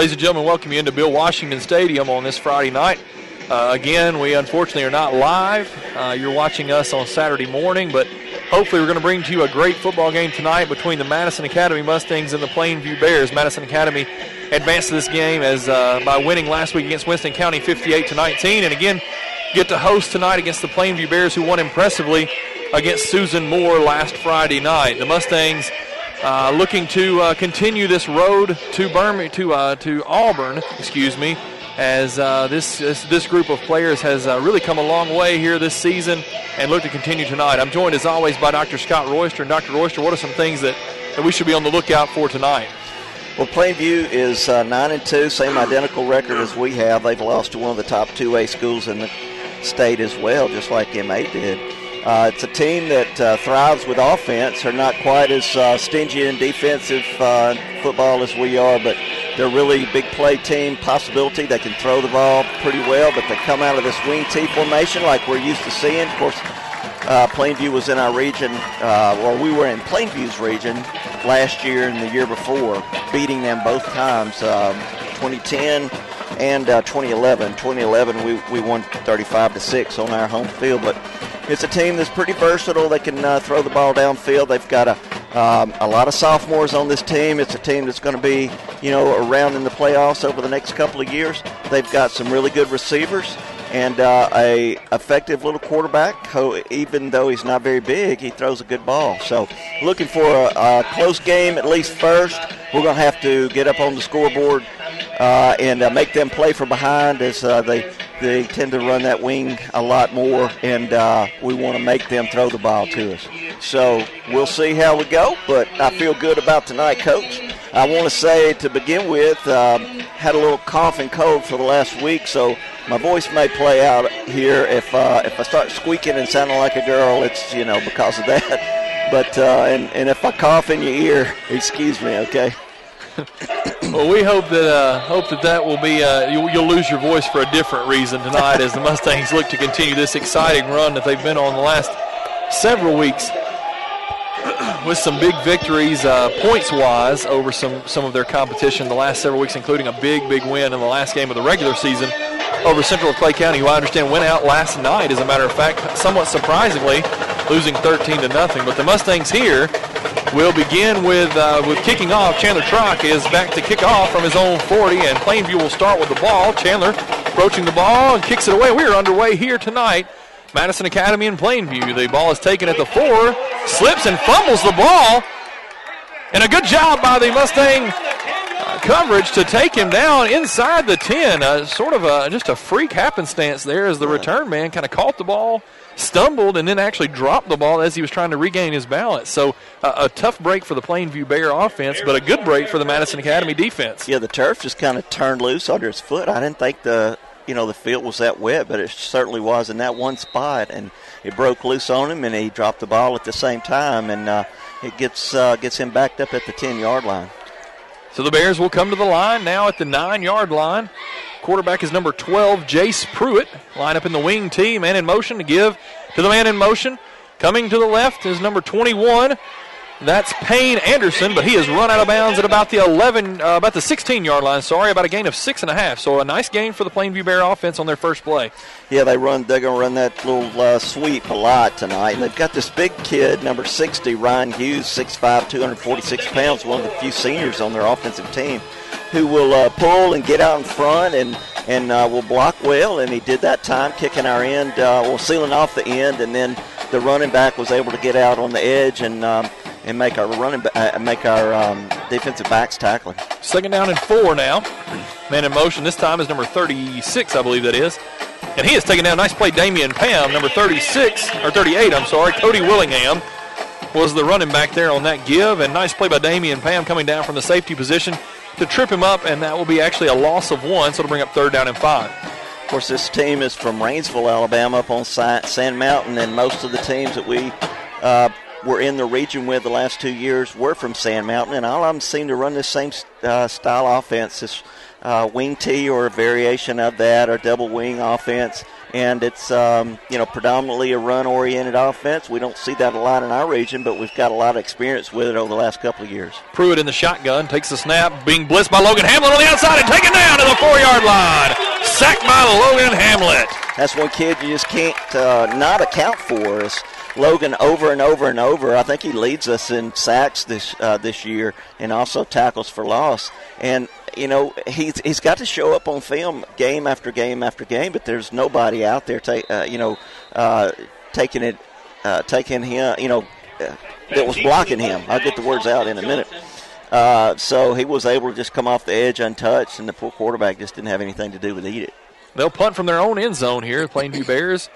Ladies and gentlemen, welcome you into Bill Washington Stadium on this Friday night. Again, we unfortunately are not live. You're watching us on Saturday morning, but hopefully we're going to bring to you a great football game tonight between the Madison Academy Mustangs and the Plainview Bears. Madison Academy advanced to this game as by winning last week against Winston County 58-19, and again get to host tonight against the Plainview Bears, who won impressively against Susan Moore last Friday night. The Mustangs looking to continue this road to Auburn, as this group of players has really come a long way here this season and look to continue tonight. I'm joined as always by Dr. Scott Royster. And Dr. Royster, what are some things that we should be on the lookout for tonight? Well, Plainview is 9-2, same identical record as we have. They've lost to one of the top 2A schools in the state as well, just like MA did. It's a team that thrives with offense. They're not quite as stingy in defensive football as we are, but they're really a big play team, possibility. They can throw the ball pretty well, but they come out of this wing T formation like we're used to seeing. Of course, Plainview was in our region, or we were in Plainview's region last year and the year before, beating them both times, 2010 and 2011. 2011, we won 35-6 on our home field, but it's a team that's pretty versatile. They can throw the ball downfield. They've got a lot of sophomores on this team. It's a team that's going to be, around in the playoffs over the next couple of years. They've got some really good receivers and a effective little quarterback who, even though he's not very big, he throws a good ball. So looking for a close game, at least first. We're going to have to get up on the scoreboard and make them play from behind as they tend to run that wing a lot more, and we want to make them throw the ball to us. So we'll see how we go, but I feel good about tonight, Coach. I want to say to begin with, had a little cough and cold for the last week, so my voice may play out here. If I start squeaking and sounding like a girl, it's because of that. But and if I cough in your ear, excuse me, okay? Well, we hope that will be you'll lose your voice for a different reason tonight as the Mustangs look to continue this exciting run that they've been on the last several weeks with some big victories points-wise over some of their competition the last several weeks, including a big win in the last game of the regular season over Central Clay County, who I understand went out last night, as a matter of fact, somewhat surprisingly, losing 13-0. But the Mustangs here will begin with kicking off. Chandler Trock is back to kick off from his own 40, and Plainview will start with the ball. Chandler approaching the ball and kicks it away. We are underway here tonight. Madison Academy and Plainview. The ball is taken at the 4, slips and fumbles the ball. And a good job by the Mustang coverage to take him down inside the 10. Just a freak happenstance there as the return man kind of caught the ball, stumbled, and then actually dropped the ball as he was trying to regain his balance. So a tough break for the Plainview Bear offense, but a good break for the Madison Academy defense. Yeah, the turf just kind of turned loose under his foot. I didn't think the field was that wet, but it certainly was in that one spot, and it broke loose on him, and he dropped the ball at the same time, and it gets him backed up at the 10-yard line. So the Bears will come to the line now at the 9-yard line. Quarterback is number 12, Jace Pruitt. Line up in the wing tee, man in motion to give to the man in motion. Coming to the left is number 21. That's Payne Anderson, but he has run out of bounds at about the 16-yard line. About a gain of 6.5. So a nice gain for the Plainview Bear offense on their first play. Yeah, they're going to run that little sweep a lot tonight. And they've got this big kid, number 60, Ryan Hughes, 6'5", 246 pounds, one of the few seniors on their offensive team, who will pull and get out in front and will block well. And he did that time, kicking our end, sealing off the end, and then the running back was able to get out on the edge and make our defensive backs tackling. Second down and 4 now. Man in motion this time is number 36, I believe that is. And he has taken down. Nice play, Damian Pam, number 38, Cody Willingham was the running back there on that give. And nice play by Damian Pam coming down from the safety position to trip him up, and that will be actually a loss of 1, so it'll bring up 3rd down and 5. Of course, this team is from Rainsville, Alabama, up on Sand Mountain, and most of the teams that we were in the region with the last 2 years were from Sand Mountain, and all of them seem to run the same style offense, this wing tee or a variation of that, or double wing offense. and it's predominantly a run-oriented offense. We don't see that a lot in our region, but we've got a lot of experience with it over the last couple of years. Pruitt in the shotgun, takes the snap, being blitzed by Logan Hamlet on the outside and taken down to the 4-yard line. Sacked by Logan Hamlet. That's one kid you just can't not account for. Is Logan over and over and over. I think he leads us in sacks this year and also tackles for loss. And he's got to show up on film game after game after game, but there's nobody out there taking him, that was blocking him. I'll get the words out in a minute. So he was able to just come off the edge untouched, and the poor quarterback just didn't have anything to do with it. They'll punt from their own end zone here, Plainview Bears.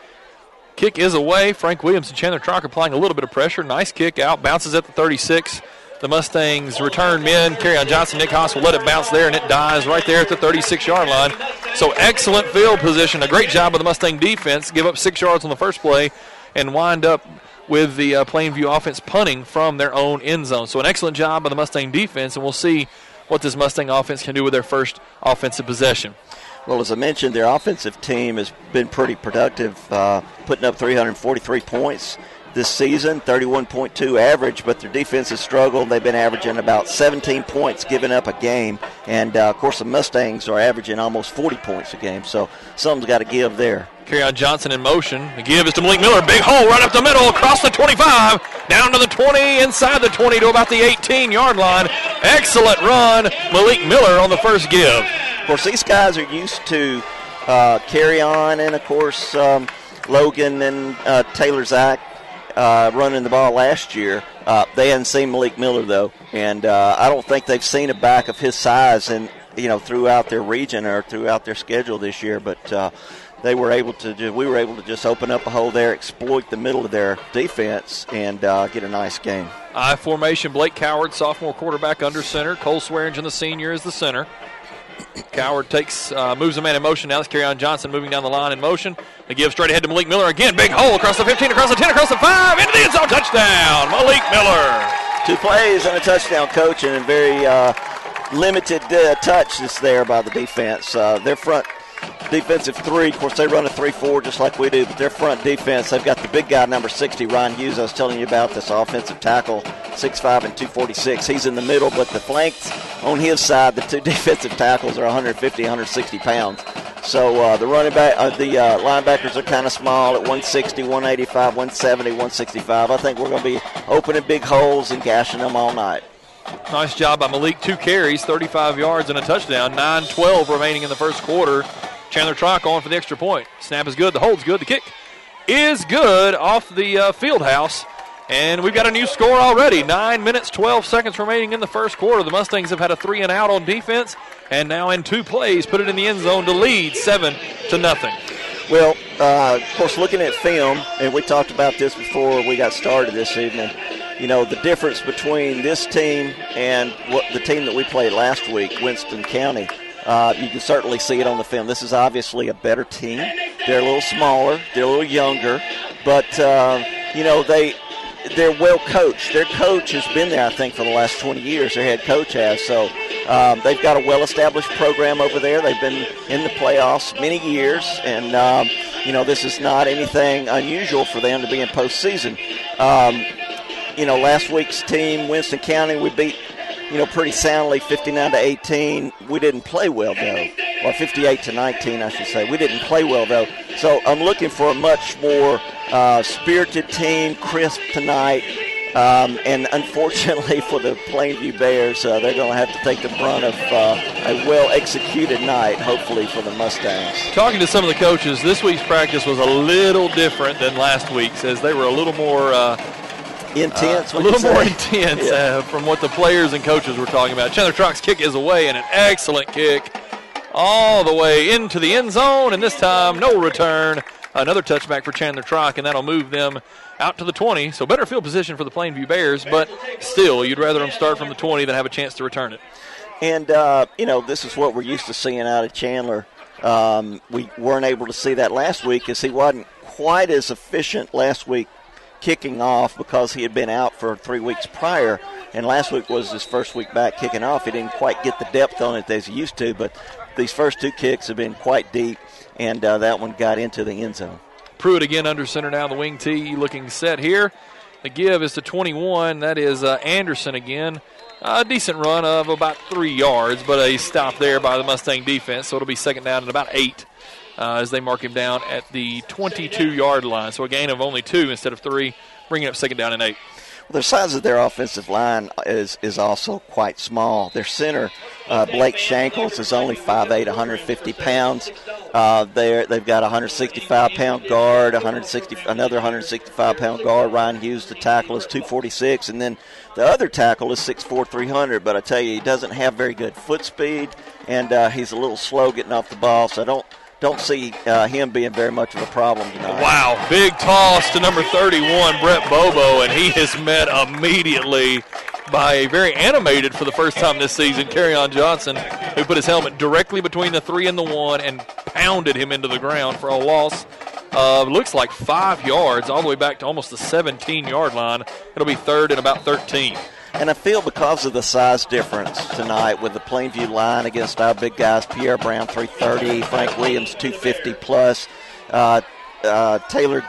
Kick is away. Frank Williams and Chandler Trock applying a little bit of pressure. Nice kick out, bounces at the 36. The Mustangs return men. Kerryon Johnson, Nick Haas will let it bounce there, and it dies right there at the 36-yard line. So excellent field position. A great job of the Mustang defense. Give up 6 yards on the first play and wind up with the Plainview offense punting from their own end zone. So an excellent job by the Mustang defense, and we'll see what this Mustang offense can do with their first offensive possession. Well, as I mentioned, their offensive team has been pretty productive, putting up 343 points this season, 31.2 average, but their defense has struggled. They've been averaging about 17 points giving up a game, and, of course, the Mustangs are averaging almost 40 points a game, so something's got to give there. Kerryon Johnson in motion. The give is to Malik Miller. Big hole right up the middle, across the 25, down to the 20, inside the 20 to about the 18-yard line. Excellent run, Malik Miller on the first give. Of course, these guys are used to Kerryon and, of course, Logan and Taylor Zach running the ball last year. They hadn't seen Malik Miller, though, and I don't think they've seen a back of his size throughout their region or throughout their schedule this year, but we were able to just open up a hole there, exploit the middle of their defense, and get a nice game. I formation, Blake Coward, sophomore quarterback under center. Cole Swearingen, the senior, is the center. Coward moves a man in motion. Now it's Kerryon Johnson moving down the line in motion. They give straight ahead to Malik Miller again. Big hole across the 15, across the 10, across the 5, into the end zone. Touchdown, Malik Miller. 2 plays and a touchdown, coach, and a very limited touch is there by the defense. Their front defensive 3, of course, they run a 3-4 just like we do, but their front defense, they've got the big guy, number 60, Ryan Hughes. I was telling you about this offensive tackle, 6'5" and 246. He's in the middle, but the flanks on his side, the 2 defensive tackles are 150, 160 pounds. So the linebackers are kind of small at 160, 185, 170, 165. I think we're going to be opening big holes and gashing them all night. Nice job by Malik. 2 carries, 35 yards, and a touchdown. 9:12 remaining in the first quarter. Chandler Trock on for the extra point. Snap is good. The hold's good. The kick is good off the field house. And we've got a new score already. 9 minutes, 12 seconds remaining in the first quarter. The Mustangs have had a 3-and-out on defense, and now in 2 plays put it in the end zone to lead 7-0. Well, of course, looking at film, and we talked about this before we got started this evening, the difference between this team and the team that we played last week, Winston County, you can certainly see it on the film. This is obviously a better team. They're a little smaller. They're a little younger. But, they're well coached. Their coach has been there, I think, for the last 20 years. Their head coach has. So they've got a well-established program over there. They've been in the playoffs many years. And, this is not anything unusual for them to be in postseason. Last week's team, Winston County, we beat, pretty soundly, 59-18. We didn't play well, though. Or 58-19, I should say. We didn't play well, though. So I'm looking for a much more spirited team, crisp tonight. And unfortunately for the Plainview Bears, they're going to have to take the brunt of a well-executed night, hopefully, for the Mustangs. Talking to some of the coaches, this week's practice was a little different than last week's, as they were a little more intense. From what the players and coaches were talking about. Chandler Trock's kick is away, and an excellent kick all the way into the end zone, and this time no return. Another touchback for Chandler Trock, and that'll move them out to the 20. So better field position for the Plainview Bears, but still, you'd rather them start from the 20 than have a chance to return it. And, this is what we're used to seeing out of Chandler. We weren't able to see that last week as he wasn't quite as efficient last week kicking off because he had been out for 3 weeks prior, and last week was his first week back kicking off. He didn't quite get the depth on it as he used to, but these first two kicks have been quite deep, and that one got into the end zone. Pruitt again under center now, the wing tee looking set here. The give is to 21. That is Anderson again. A decent run of about 3 yards, but a stop there by the Mustang defense, so it'll be second down and about 8 as they mark him down at the 22-yard line. So a gain of only 2 instead of 3, bringing up second down and 8. Well, the size of their offensive line is also quite small. Their center, Blake Shankles, is only 5'8", 150 pounds. They've got a 165-pound guard, another 165-pound guard. Ryan Hughes, the tackle, is 246, and then the other tackle is 6'4", 300. But I tell you, he doesn't have very good foot speed, and he's a little slow getting off the ball, so I don't see him being very much of a problem tonight. Wow, big toss to number 31, Brett Bobo, and he is met immediately by a very animated for the first time this season, Kerryon Johnson, who put his helmet directly between the 3 and the 1 and pounded him into the ground for a loss of, looks like 5 yards, all the way back to almost the 17-yard line. It'll be third and about 13. And I feel because of the size difference tonight with the Plainview line against our big guys, Pierre Brown 330, Frank Williams 250 plus, Taylor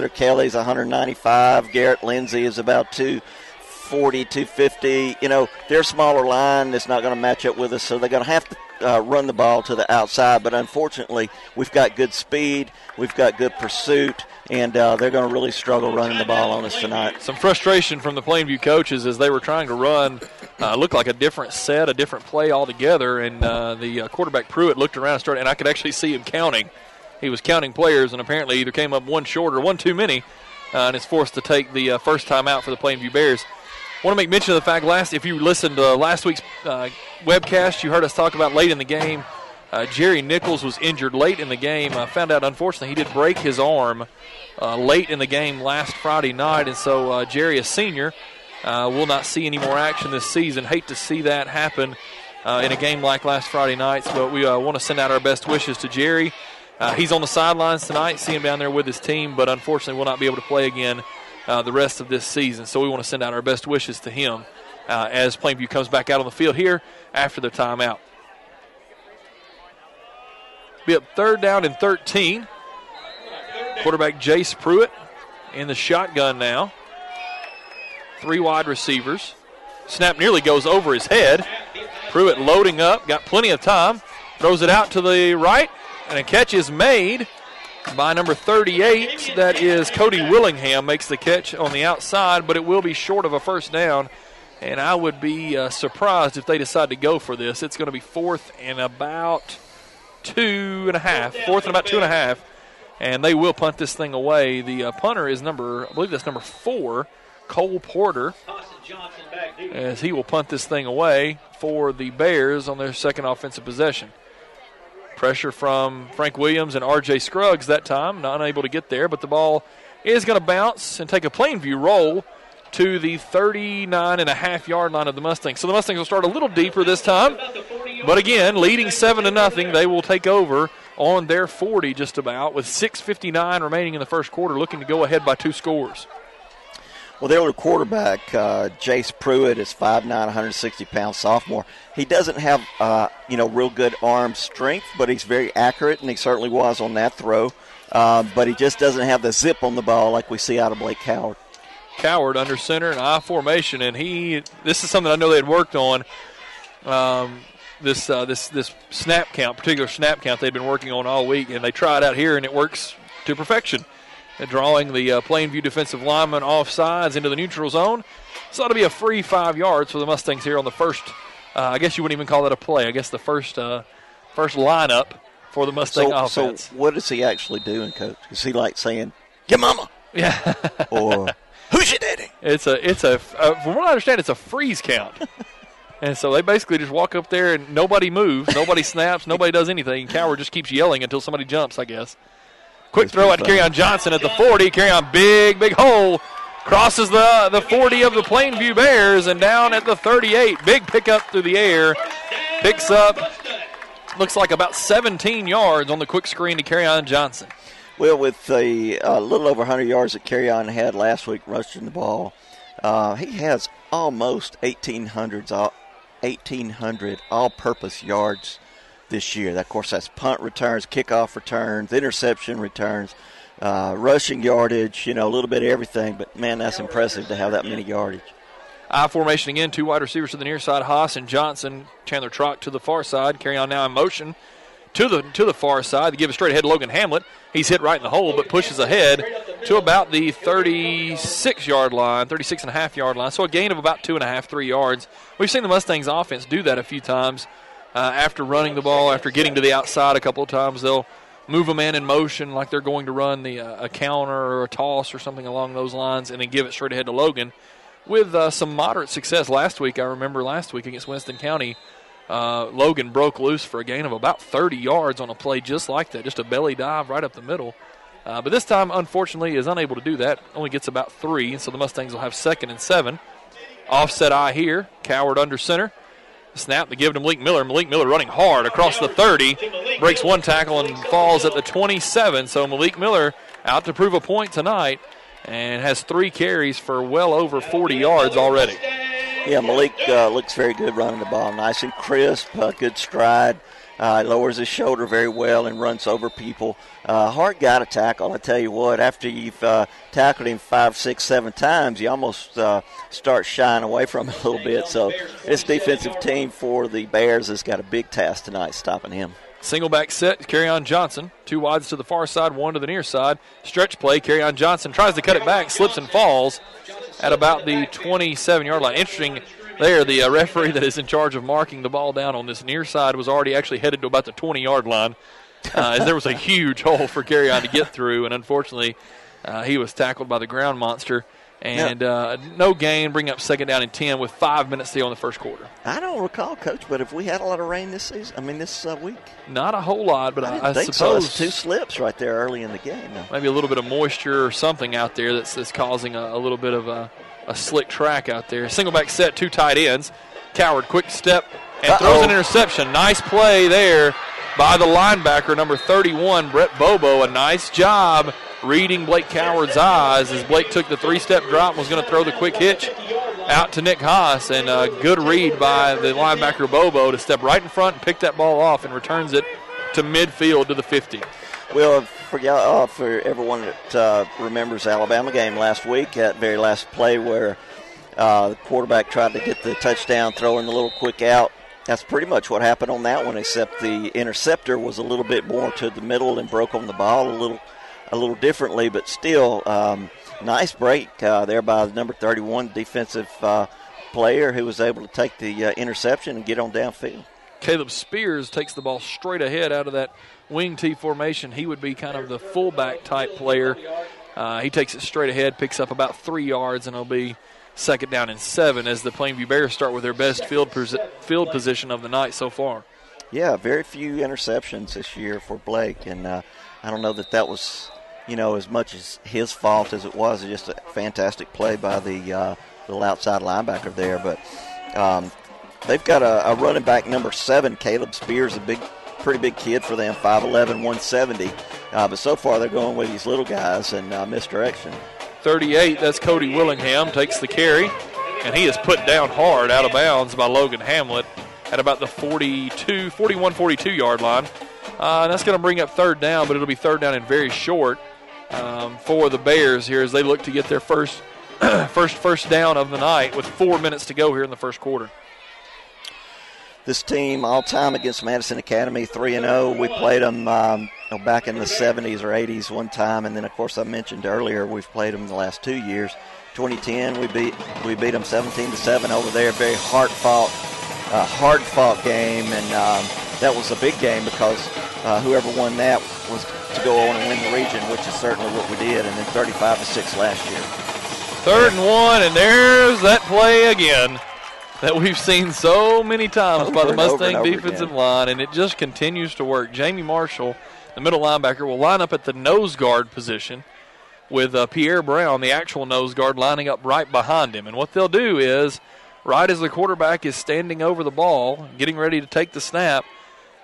Kelly's 195, Garrett Lindsay is about 240, 250. You know, their smaller line is not going to match up with us, so they're going to have to run the ball to the outside. But unfortunately, we've got good speed, we've got good pursuit, and they're going to really struggle running the ball on us tonight. Some frustration from the Plainview coaches as they were trying to run, looked like a different set, a different play altogether, and the quarterback Pruitt looked around and started, and I could actually see him counting. He was counting players and apparently either came up one short or one too many, and is forced to take the first time out for the Plainview Bears. I want to make mention of the fact, if you listened to last week's webcast, you heard us talk about late in the game, Jerry Nichols was injured late in the game. I found out, unfortunately, he did break his arm late in the game last Friday night, and so Jerry, a senior, will not see any more action this season. Hate to see that happen in a game like last Friday night's, but we want to send out our best wishes to Jerry. He's on the sidelines tonight, see him down there with his team, but unfortunately will not be able to play again the rest of this season. So we want to send out our best wishes to him as Plainview comes back out on the field here after the timeout. Be up third down and 13. Quarterback Jace Pruitt in the shotgun now. 3 wide receivers. Snap nearly goes over his head. Pruitt loading up, got plenty of time. Throws it out to the right, and a catch is made by number 38. That is Cody Willingham, makes the catch on the outside, but it will be short of a first down. And I would be surprised if they decide to go for this. It's going to be fourth and about 2.5, and they will punt this thing away. The punter is I believe that's number 4, Cole Porter, as he will punt this thing away for the Bears on their second offensive possession. Pressure from Frank Williams and R.J. Scruggs that time, not unable to get there, but the ball is going to bounce and take a Plainview roll to the 39.5-yard line of the Mustangs. So the Mustangs will start a little deeper this time, but again, leading 7-0, they will take over on their 40 just about, with 6:59 remaining in the first quarter, looking to go ahead by 2 scores. Well, their other quarterback, Jace Pruitt, is 5'9", 160-pound sophomore. He doesn't have, real good arm strength, but he's very accurate, and he certainly was on that throw. But he just doesn't have the zip on the ball like we see out of Blake Coward. Coward under center in I formation, and this is something I know they had worked on. This snap count, particular snap count they've been working on all week, and they try it out here, and it works to perfection. Drawing the Plainview defensive lineman off sides into the neutral zone. So it'll be a free 5 yards for the Mustangs here on the first. I guess you wouldn't even call that a play. I guess the first lineup for the Mustang offense. So what is he actually doing, Coach? Is he like saying, "Get mama"? Yeah. Or "Who's your daddy"? It's a from what I understand, it's a freeze count. And so they basically just walk up there and nobody moves, nobody snaps, nobody does anything. Coward just keeps yelling until somebody jumps, I guess. Quick throw out to Kerryon Johnson at the 40. Kerryon, big hole. Crosses the 40 of the Plainview Bears and down at the 38. Big pickup through the air. Picks up, looks like about 17 yards on the quick screen to Kerryon Johnson. Well, with a little over 100 yards that Kerryon had last week rushing the ball, he has almost 1,800 all-purpose yards this year. Of course, that's punt returns, kickoff returns, interception returns, rushing yardage, a little bit of everything. But, man, that's impressive to have that many yardage. I formation again, 2 wide receivers to the near side, Haas and Johnson. Chandler Trock to the far side. Carry on now in motion to the far side. They give it straight ahead to Logan Hamlet. He's hit right in the hole, but pushes ahead to about the 36-yard line, 36.5-yard line. So a gain of about 2.5, 3 yards. We've seen the Mustangs offense do that a few times after running the ball, after getting to the outside a couple of times. They'll move a man in motion like they're going to run a counter or a toss or something along those lines, and then give it straight ahead to Logan with some moderate success. Last week against Winston County, Logan broke loose for a gain of about 30 yards on a play just like that, just a belly dive right up the middle. But this time, unfortunately, is unable to do that. Only gets about 3, and so the Mustangs will have 2nd and 7. Offset eye here. Coward under center. Snap to give it to Malik Miller. Malik Miller running hard across the 30. Breaks one tackle and falls at the 27. So Malik Miller out to prove a point tonight and has 3 carries for well over 40 yards already. Yeah, Malik looks very good running the ball. Nice and crisp, good stride. Lowers his shoulder very well and runs over people. Hard guy to tackle. I tell you what, after you've tackled him 5, 6, 7 times, you almost start shying away from him a little bit. So this defensive team for the Bears has got a big task tonight stopping him. Single back set, Carry-On Johnson. 2 wides to the far side, 1 to the near side. Stretch play, Carry-On Johnson tries to cut it back, slips and falls at about the 27-yard line. Interesting there, the referee that is in charge of marking the ball down on this near side was already actually headed to about the 20-yard line. As there was a huge hole for Carry-On to get through, and unfortunately he was tackled by the ground monster. And no gain, bring up 2nd down and 10 with 5 minutes to go in the first quarter. I don't recall, Coach, but have we had a lot of rain this season? this week? Not a whole lot, but I think suppose so. 2 slips right there early in the game. Maybe a little bit of moisture or something out there that's causing a little bit of a slick track out there. Single back set, 2 tight ends. Coward, quick step, and throws an interception. Nice play there by the linebacker, number 31, Brett Bobo. A nice job reading Blake Coward's eyes as Blake took the 3-step drop and was going to throw the quick hitch out to Nick Haas. And a good read by the linebacker Bobo to step right in front and pick that ball off and returns it to midfield to the 50. Well, for everyone that remembers the Alabama game last week, that very last play where the quarterback tried to get the touchdown, throwing the little quick out, that's pretty much what happened on that one, except the interceptor was a little bit more to the middle and broke on the ball a little differently, but still nice break there by the number 31 defensive player who was able to take the interception and get on downfield. Caleb Spears takes the ball straight ahead out of that wing T formation. He would be kind of the fullback type player. He takes it straight ahead, picks up about 3 yards, and it'll be 2nd down and 7 as the Plainview Bears start with their best field position of the night so far. Yeah, very few interceptions this year for Blake, and I don't know that was, as much as his fault as it was just a fantastic play by the little outside linebacker there. But they've got a running back, number 7, Caleb Spears, pretty big kid for them, 5'11", 170. But so far they're going with these little guys and misdirection. 38, that's Cody Willingham, takes the carry, and he is put down hard out of bounds by Logan Hamlet at about the 42-yard line. And that's going to bring up 3rd down, but it'll be 3rd down and very short for the Bears here as they look to get their first down of the night with 4 minutes to go here in the first quarter. This team all-time against Madison Academy, 3-0. We played them back in the 70s or 80s one time, and then, of course, I mentioned earlier we've played them the last 2 years. 2010, we beat them 17-7 over there. Very hard-fought game, and that was a big game because whoever won that was to go on and win the region, which is certainly what we did, and then 35-6 last year. 3rd and 1, and there's that play again that we've seen so many times by the Mustang defensive line, and it just continues to work. Jamie Marshall, the middle linebacker, will line up at the nose guard position with Pierre Brown, the actual nose guard, lining up right behind him. And what they'll do is, right as the quarterback is standing over the ball, getting ready to take the snap,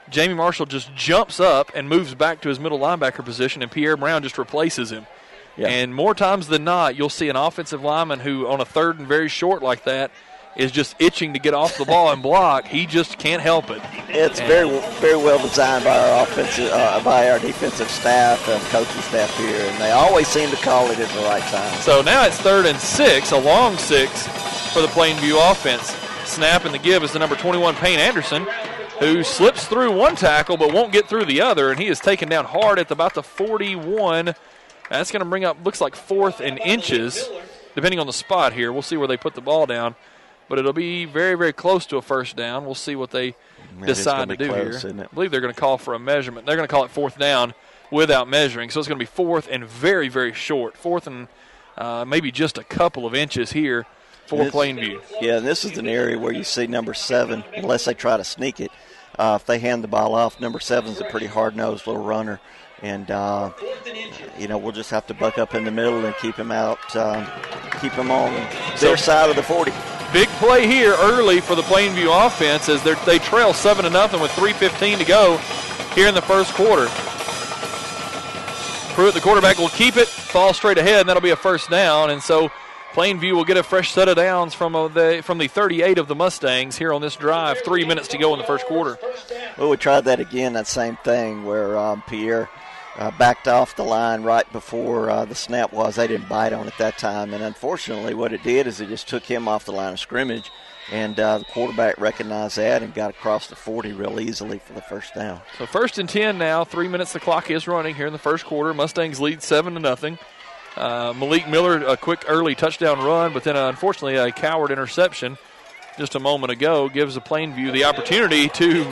Jamie Marshall just jumps up and moves back to his middle linebacker position, and Pierre Brown just replaces him. Yeah. And more times than not, you'll see an offensive lineman who, on a 3rd and very short like that, is just itching to get off the ball and block. He just can't help it. It's very well designed by our defensive staff and coaching staff here, and they always seem to call it at the right time. So now it's 3rd and 6, a long 6 for the Plainview offense. Snap and the give is the number 21, Payne Anderson, who slips through one tackle but won't get through the other, and he is taken down hard at about the 41. That's going to bring up, looks like 4th and inches, depending on the spot here. We'll see where they put the ball down, but it'll be very, very close to a first down. We'll see what they decide to do close, here. Isn't it? I believe they're going to call for a measurement. They're going to call it 4th down without measuring, so it's going to be 4th and very, very short. 4th and maybe just a couple of inches here for Plainview. Yeah, and this is an area where you see number 7, unless they try to sneak it. If they hand the ball off, number 7's a pretty hard-nosed little runner. And, we'll just have to buck up in the middle and keep him out, keep him on their side of the 40. Big play here early for the Plainview offense as they trail 7-0 with 3:15 to go here in the first quarter. Pruitt, the quarterback, will keep it, fall straight ahead, and that'll be a first down. And so Plainview will get a fresh set of downs from the 38 of the Mustangs here on this drive. 3 minutes to go in the first quarter. Well, we tried that again, that same thing where Pierre backed off the line right before the snap was. They didn't bite on it that time, and unfortunately what it did is it just took him off the line of scrimmage, and the quarterback recognized that and got across the 40 real easily for the first down. So 1st and 10 now. 3 minutes the clock is running here in the first quarter. Mustangs lead 7-0. Malik Miller, a quick early touchdown run, but then unfortunately a coward interception just a moment ago gives the Plainview the opportunity to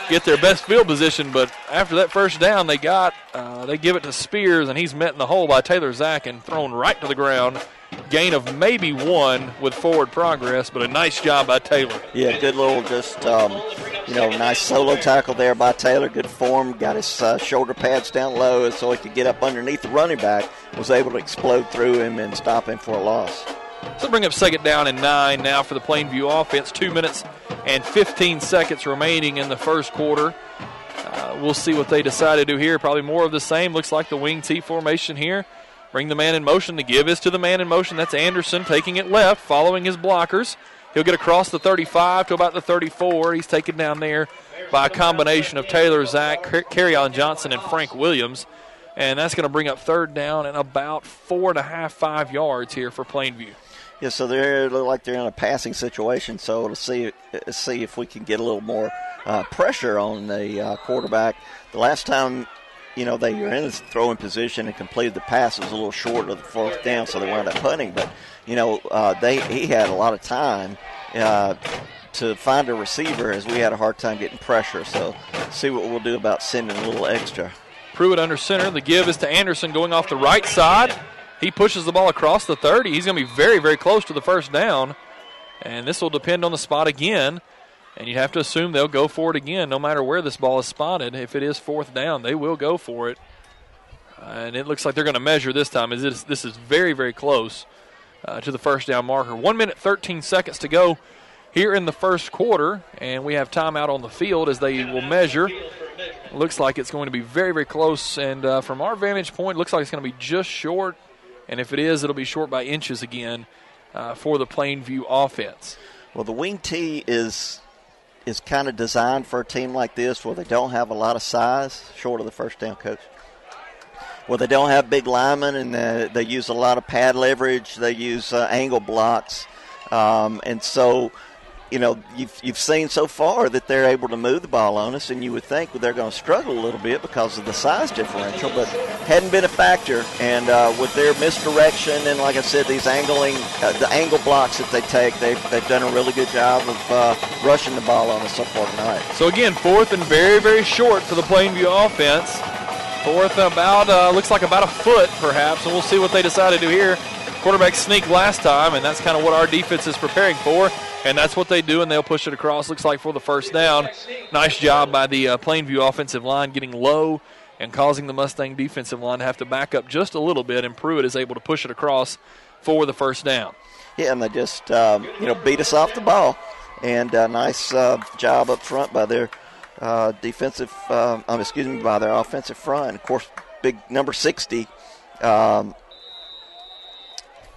get their best field position, but after that first down they give it to Spears, and he's met in the hole by Taylor Zack and thrown right to the ground. Gain of maybe 1 with forward progress, but a nice job by Taylor. Yeah, good little nice solo tackle there by Taylor. Good form, got his shoulder pads down low so he could get up underneath the running back, was able to explode through him and stop him for a loss. So bring up 2nd down and 9 now for the Plainview offense. 2 minutes and 15 seconds remaining in the first quarter. We'll see what they decide to do here. Probably more of the same. Looks like the wing T formation here. Bring the man in motion. The give is to the man in motion. That's Anderson taking it left, following his blockers. He'll get across the 35 to about the 34. He's taken down there by a combination of Taylor Zack, Kerryon Johnson, and Frank Williams. And that's going to bring up 3rd down and about 4.5, 5 yards here for Plainview. Yeah, so they look like they're in a passing situation. So to see if we can get a little more pressure on the quarterback. The last time, they were in this throwing position and completed the pass, it was a little short of the 4th down, so they wound up punting. But he had a lot of time to find a receiver, as we had a hard time getting pressure. So see what we'll do about sending a little extra. Pruitt under center. The give is to Anderson going off the right side. He pushes the ball across the 30. He's going to be very, very close to the first down. And this will depend on the spot again. And you have to assume they'll go for it again no matter where this ball is spotted. If it is 4th down, they will go for it. And it looks like they're going to measure this time. This is very, very close to the first down marker. 1 minute, 13 seconds to go here in the first quarter. And we have timeout on the field as they will measure. It looks like it's going to be very, very close. And from our vantage point, it looks like it's going to be just short. And if it is, it'll be short by inches again for the Plainview offense. Well, the wing T is kind of designed for a team like this where they don't have a lot of size, short of the first down, Coach. Well, they don't have big linemen, and they use a lot of pad leverage. They use angle blocks. And so, you've seen so far that they're able to move the ball on us, and you would think they're going to struggle a little bit because of the size differential, but hadn't been a factor. And with their misdirection and, like I said, these the angle blocks that they take, they've done a really good job of rushing the ball on us so far tonight. So, again, 4th and very, very short for the Plainview offense. 4th about, looks like about a foot perhaps, and we'll see what they decide to do here. Quarterback sneak last time, and that's kind of what our defense is preparing for. And that's what they do, and they'll push it across, looks like, for the first down. Nice job by the Plainview offensive line getting low and causing the Mustang defensive line to have to back up just a little bit, and Pruitt is able to push it across for the first down. Yeah, and they just, beat us off the ball. And nice job up front by their by their offensive front. Of course, big number 60,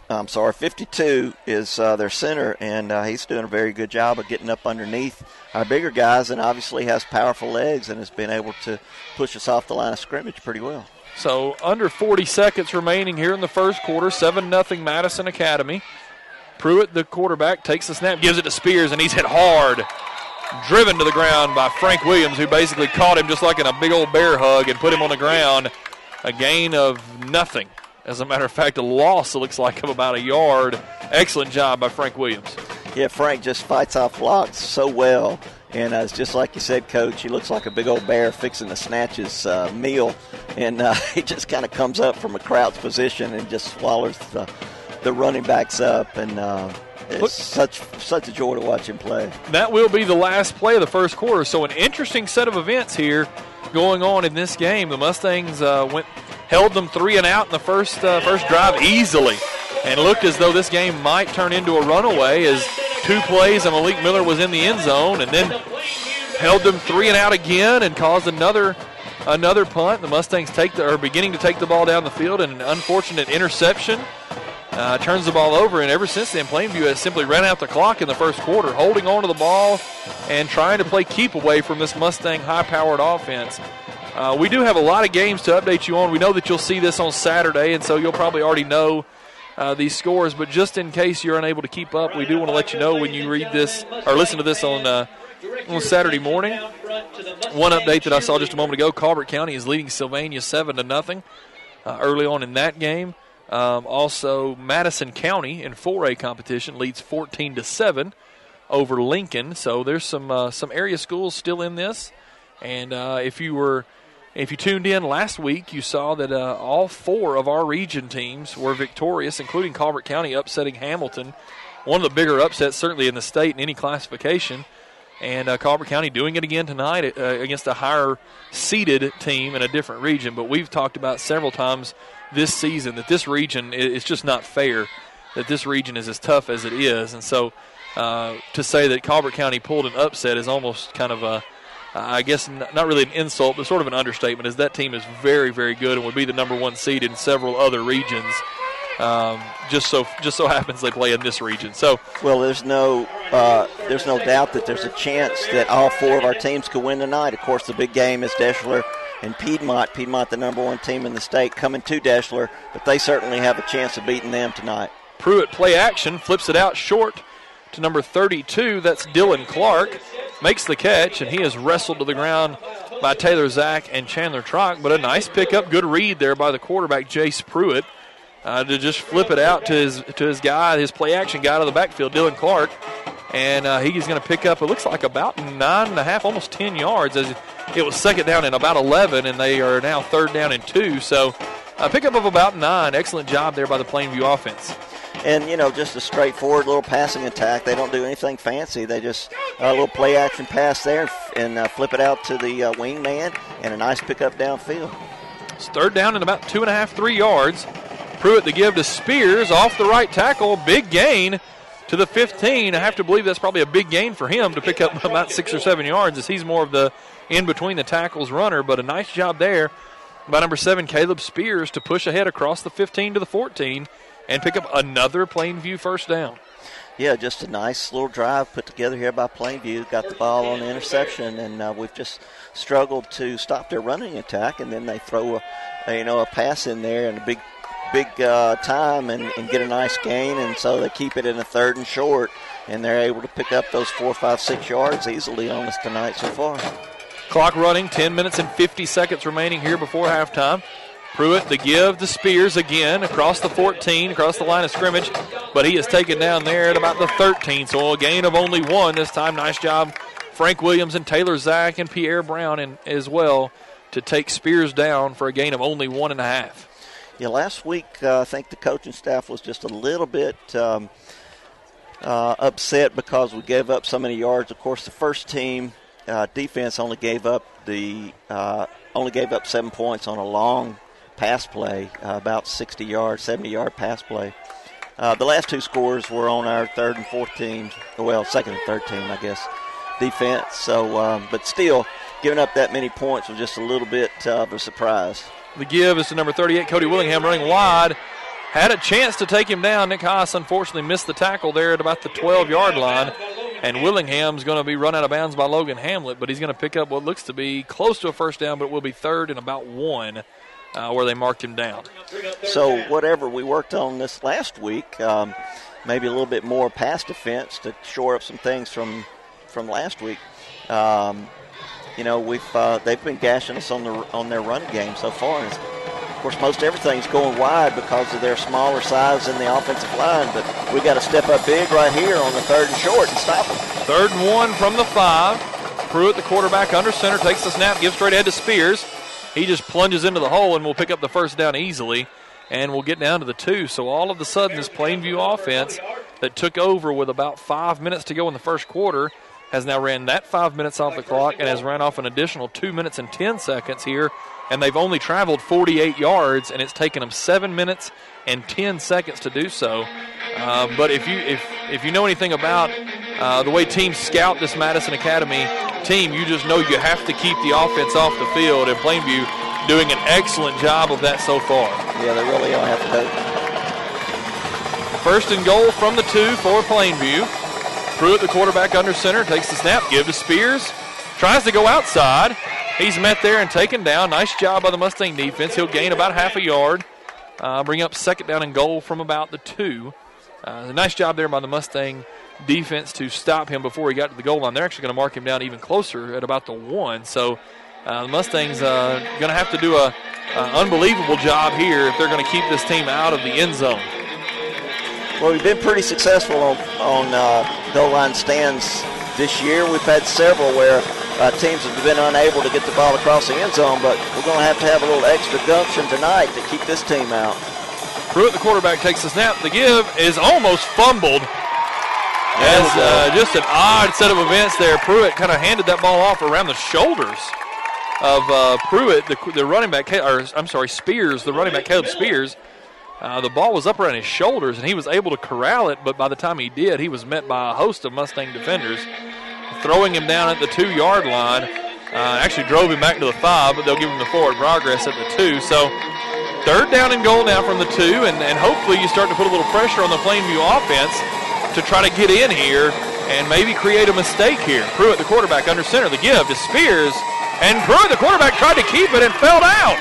52 is their center, and he's doing a very good job of getting up underneath our bigger guys, and obviously has powerful legs and has been able to push us off the line of scrimmage pretty well. So under 40 seconds remaining here in the first quarter, 7-0 Madison Academy. Pruitt, the quarterback, takes the snap, gives it to Spears, and he's hit hard. Driven to the ground by Frank Williams, who basically caught him just like in a big old bear hug and put him on the ground. A gain of nothing. As a matter of fact, a loss, it looks like, of about a yard. Excellent job by Frank Williams. Yeah, Frank just fights off blocks so well. And it's just like you said, Coach, he looks like a big old bear fixing to snatch his meal. And he just kind of comes up from a crouch position and just swallows the running backs up. And it's such a joy to watch him play. That will be the last play of the first quarter. So an interesting set of events here going on in this game. The Mustangs held them 3 and out in the first drive easily, and looked as though this game might turn into a runaway as 2 plays and Malik Miller was in the end zone, and then held them 3 and out again and caused another punt. The Mustangs are beginning to take the ball down the field, and an unfortunate interception turns the ball over, and ever since then Plainview has simply ran out the clock in the first quarter, holding on to the ball and trying to play keep away from this Mustang high-powered offense. We do have a lot of games to update you on. We know that you'll see this on Saturday, and so you'll probably already know these scores. But just in case you're unable to keep up, we do want to let you know when you read this or listen to this on Saturday morning. One update that I saw just a moment ago, Colbert County is leading Sylvania 7-0 early on in that game. Also, Madison County in 4A competition leads 14-7 over Lincoln. So there's some area schools still in this. And if you tuned in last week, you saw that all 4 of our region teams were victorious, including Colbert County upsetting Hamilton. One of the bigger upsets certainly in the state in any classification. And Colbert County doing it again tonight against a higher-seeded team in a different region. But we've talked about several times this season that this region is just not fair, that this region is as tough as it is. And so to say that Colbert County pulled an upset is almost kind of I guess not really an insult, but sort of an understatement, as that team is very, very good and would be the number 1 seed in several other regions. Just so happens they play in this region. So, well, there's no doubt that there's a chance that all 4 of our teams could win tonight. Of course, the big game is Deschler and Piedmont. Piedmont, the number 1 team in the state, coming to Deschler, but they certainly have a chance of beating them tonight. Pruitt play action, flips it out short to number 32. That's Dylan Clark. Makes the catch, and he is wrestled to the ground by Taylor Zach and Chandler Trock. But a nice pickup, good read there by the quarterback, Jace Pruitt, to just flip it out to his guy, his play-action guy to the backfield, Dylan Clark. And he's going to pick up, it looks like about 9.5, almost 10 yards, as it was second down and about 11, and they are now third down and 2. So a pickup of about 9. Excellent job there by the Plainview offense. And, just a straightforward little passing attack. They don't do anything fancy. They just a little play-action pass there and flip it out to the wing man, and a nice pickup downfield. It's third down and about 2.5, 3 yards. Pruitt the give to Spears off the right tackle. Big gain to the 15. I have to believe that's probably a big gain for him to pick up about 6 or 7 yards, as he's more of the in-between the tackles runner. But a nice job there by number 7, Caleb Spears, to push ahead across the 15 to the 14 and pick up another Plainview first down. Yeah, just a nice little drive put together here by Plainview. Got the ball on the interception, and we've just struggled to stop their running attack, and then they throw a pass in there and a big time and get a nice gain, and so they keep it in a 3rd and short, and they're able to pick up those 4, 5, 6 yards easily on us tonight so far. Clock running, 10 minutes and 50 seconds remaining here before halftime. Pruitt the give to Spears again across the 14, across the line of scrimmage, but he is taken down there at about the 13, so a gain of only 1 this time. Nice job, Frank Williams and Taylor Zach and Pierre Brown as well, to take Spears down for a gain of only 1.5. Yeah, last week I think the coaching staff was just a little bit upset because we gave up so many yards. Of course, the first team defense only gave up 7 points on a long pass play, about 60 yards, 70-yard pass play. The last 2 scores were on our 3rd and 4th teams, well, 2nd and 3rd team, I guess, defense. So, but still, giving up that many points was just a little bit of a surprise. The give is to number 38, Cody Willingham, running wide. had a chance to take him down. Nick Haas unfortunately missed the tackle there at about the 12-yard line. And Willingham's going to be run out of bounds by Logan Hamlet, but he's going to pick up what looks to be close to a first down, but it will be third and about 1 where they marked him down. So whatever we worked on this last week, maybe a little bit more pass defense to shore up some things from last week. They've been gashing us on their running game so far. And of course, most everything's going wide because of their smaller size in the offensive line, but we got to step up big right here on the 3rd and short and stop them. 3rd and 1 from the 5. Pruitt, the quarterback, under center, takes the snap, gives straight ahead to Spears. He just plunges into the hole and will pick up the first down easily, and we'll get down to the 2. So all of a sudden, this Plainview offense that took over with about 5 minutes to go in the first quarter has now ran that 5 minutes off the clock and has ran off an additional 2 minutes and 10 seconds here. And they've only traveled 48 yards, and it's taken them 7 minutes and 10 seconds to do so. But if you know anything about the way teams scout this Madison Academy team, you just know you have to keep the offense off the field, and Plainview doing an excellent job of that so far. Yeah, they really all have to. 1st and goal from the 2 for Plainview. Pruitt, the quarterback, under center, takes the snap, give to Spears, tries to go outside. He's met there and taken down. Nice job by the Mustang defense. He'll gain about half a yard. Bring up 2nd down and goal from about the 2. Nice job there by the Mustang defense to stop him before he got to the goal line. They're actually going to mark him down even closer at about the 1. So the Mustangs going to have to do an unbelievable job here if they're going to keep this team out of the end zone. Well, we've been pretty successful on goal line stands this year. We've had several where teams have been unable to get the ball across the end zone, but we're going to have a little extra gumption tonight to keep this team out. Pruitt, the quarterback, takes the snap. The give is almost fumbled. As just an odd set of events there. Pruitt kind of handed that ball off around the shoulders of Pruitt, the running back, Spears, the running back, Caleb Spears. The ball was up around his shoulders, and he was able to corral it, but by the time he did, he was met by a host of Mustang defenders, throwing him down at the 2-yard line. Actually drove him back to the 5, but they'll give him the forward progress at the 2. So 3rd down and goal now from the 2, and hopefully you start to put a little pressure on the Plainview offense to try to get in here and maybe create a mistake here. Pruitt, the quarterback, under center. The give to Spears, and Pruitt, the quarterback, tried to keep it and fell down.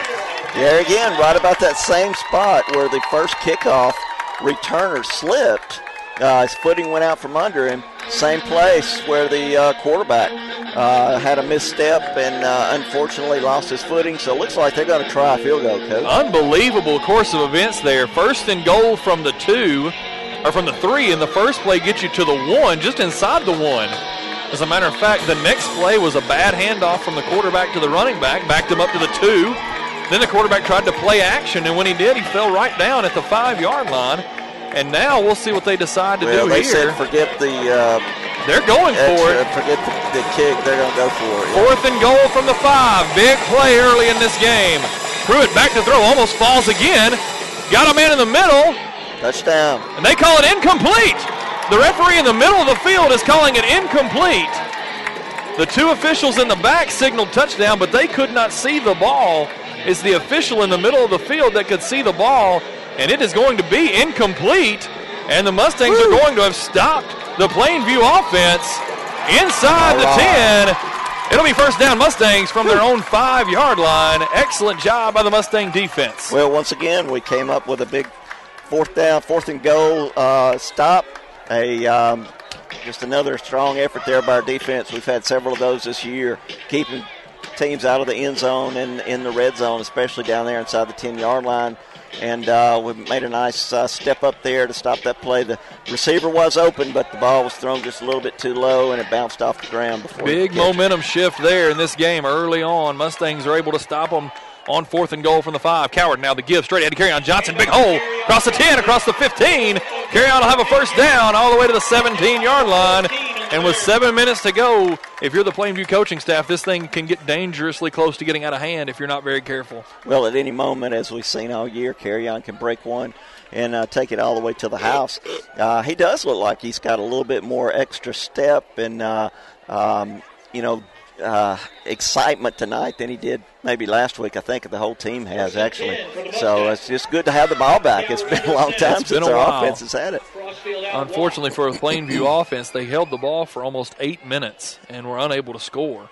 Yeah, again, right about that same spot where the first kickoff returner slipped. His footing went out from under him. Same place where the quarterback had a misstep and unfortunately lost his footing. So it looks like they're going to try a field goal, Coach. Unbelievable course of events there. 1st and goal from the 2, or from the 3, and the first play gets you to the 1, just inside the 1. As a matter of fact, the next play was a bad handoff from the quarterback to the running back, backed him up to the 2. Then the quarterback tried to play action, and when he did, he fell right down at the 5-yard line. And now we'll see what they decide to do they here. Said forget the they're going for it. Forget the kick. They're going to go for it. Yeah. 4th and goal from the 5. Big play early in this game. Pruitt back to throw, almost falls again. Got a man in the middle. Touchdown. And they call it incomplete. The referee in the middle of the field is calling it incomplete. The 2 officials in the back signaled touchdown, but they could not see the ball. It's the official in the middle of the field that could see the ball, and it is going to be incomplete, and the Mustangs are going to have stopped the Plainview offense inside the 10. It'll be first down Mustangs from their own 5-yard line. Excellent job by the Mustang defense. Well, once again, we came up with a big 4th and goal stop. Just another strong effort there by our defense. We've had several of those this year, keeping teams out of the end zone and in the red zone, especially down there inside the 10-yard line. And we've made a nice step up there to stop that play. The receiver was open, but the ball was thrown just a little bit too low, and it bounced off the ground before. Big momentum shift there in this game early on. Mustangs are able to stop them on 4th and goal from the 5. Coward now the give straight ahead to Carryon Johnson. Big hole across the 10, across the 15. Carryon will have a first down all the way to the 17-yard line. And with 7 minutes to go, if you're the Plainview coaching staff, this thing can get dangerously close to getting out of hand if you're not very careful. Well, at any moment, as we've seen all year, Carryon can break one and take it all the way to the house. He does look like he's got a little bit more extra step and, excitement tonight than he did maybe last week. I think the whole team has, actually. So it's just good to have the ball back. It's been a long time since our offense has had it. Unfortunately for the Plainview offense, they held the ball for almost 8 minutes and were unable to score.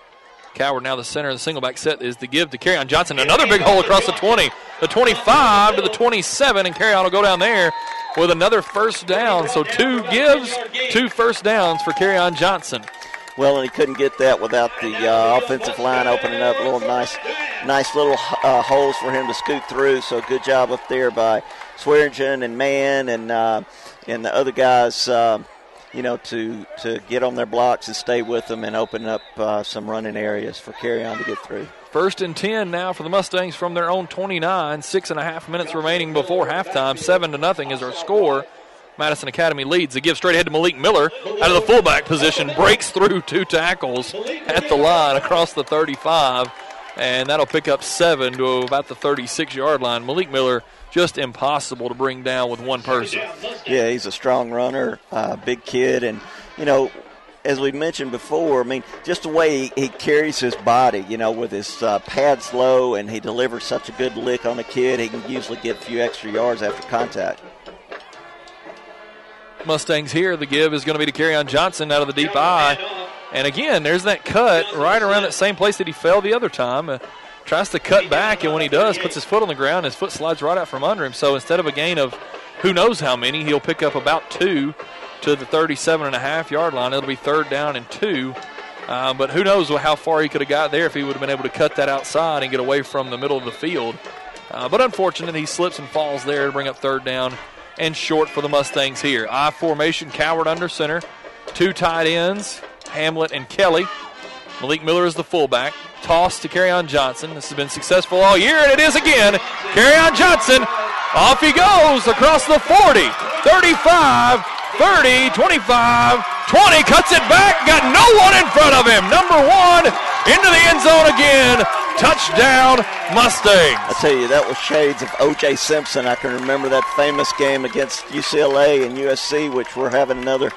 Coward now the center of the single back set is the give to Kerryon Johnson. Another big hole across the 20, the 25 to the 27, and Kerryon will go down there with another first down. So 2 gives, 2 first downs for Kerryon Johnson. Well, and he couldn't get that without the offensive line opening up little nice little holes for him to scoot through. So good job up there by Swearingen and Mann and the other guys, to get on their blocks and stay with them and open up some running areas for Kerryon to get through. 1st and 10 now for the Mustangs from their own 29. 6.5 minutes remaining before halftime. 7-0 is our score. Madison Academy leads. They give straight ahead to Malik Miller out of the fullback position. Breaks through 2 tackles at the line across the 35. And that'll pick up 7 to about the 36-yard line. Malik Miller just impossible to bring down with one person. Yeah, he's a strong runner, big kid. And, as we mentioned before, just the way he carries his body, with his pads low, and he delivers such a good lick on the kid, he can usually get a few extra yards after contact. Mustangs here. The give is going to be to Kerryon Johnson out of the deep eye. And again, there's that cut right around that same place that he fell the other time. Tries to cut back, and when he does, puts his foot on the ground. His foot slides right out from under him. So instead of a gain of who knows how many, he'll pick up about 2 to the 37.5-yard line. It'll be 3rd down and 2. But who knows how far he could have got there if he would have been able to cut that outside and get away from the middle of the field. But unfortunate, he slips and falls there to bring up 3rd down and short for the Mustangs here. I formation, Coward under center. 2 tight ends, Hamlet and Kelly. Malik Miller is the fullback. Toss to Kerryon Johnson. This has been successful all year, and it is again. Kerryon Johnson, off he goes across the 40, 35, 30, 25, 20, cuts it back, got no one in front of him. Number 1 into the end zone again. Touchdown, Mustangs. I tell you, that was shades of O.J. Simpson. I can remember that famous game against UCLA and USC, which we're having another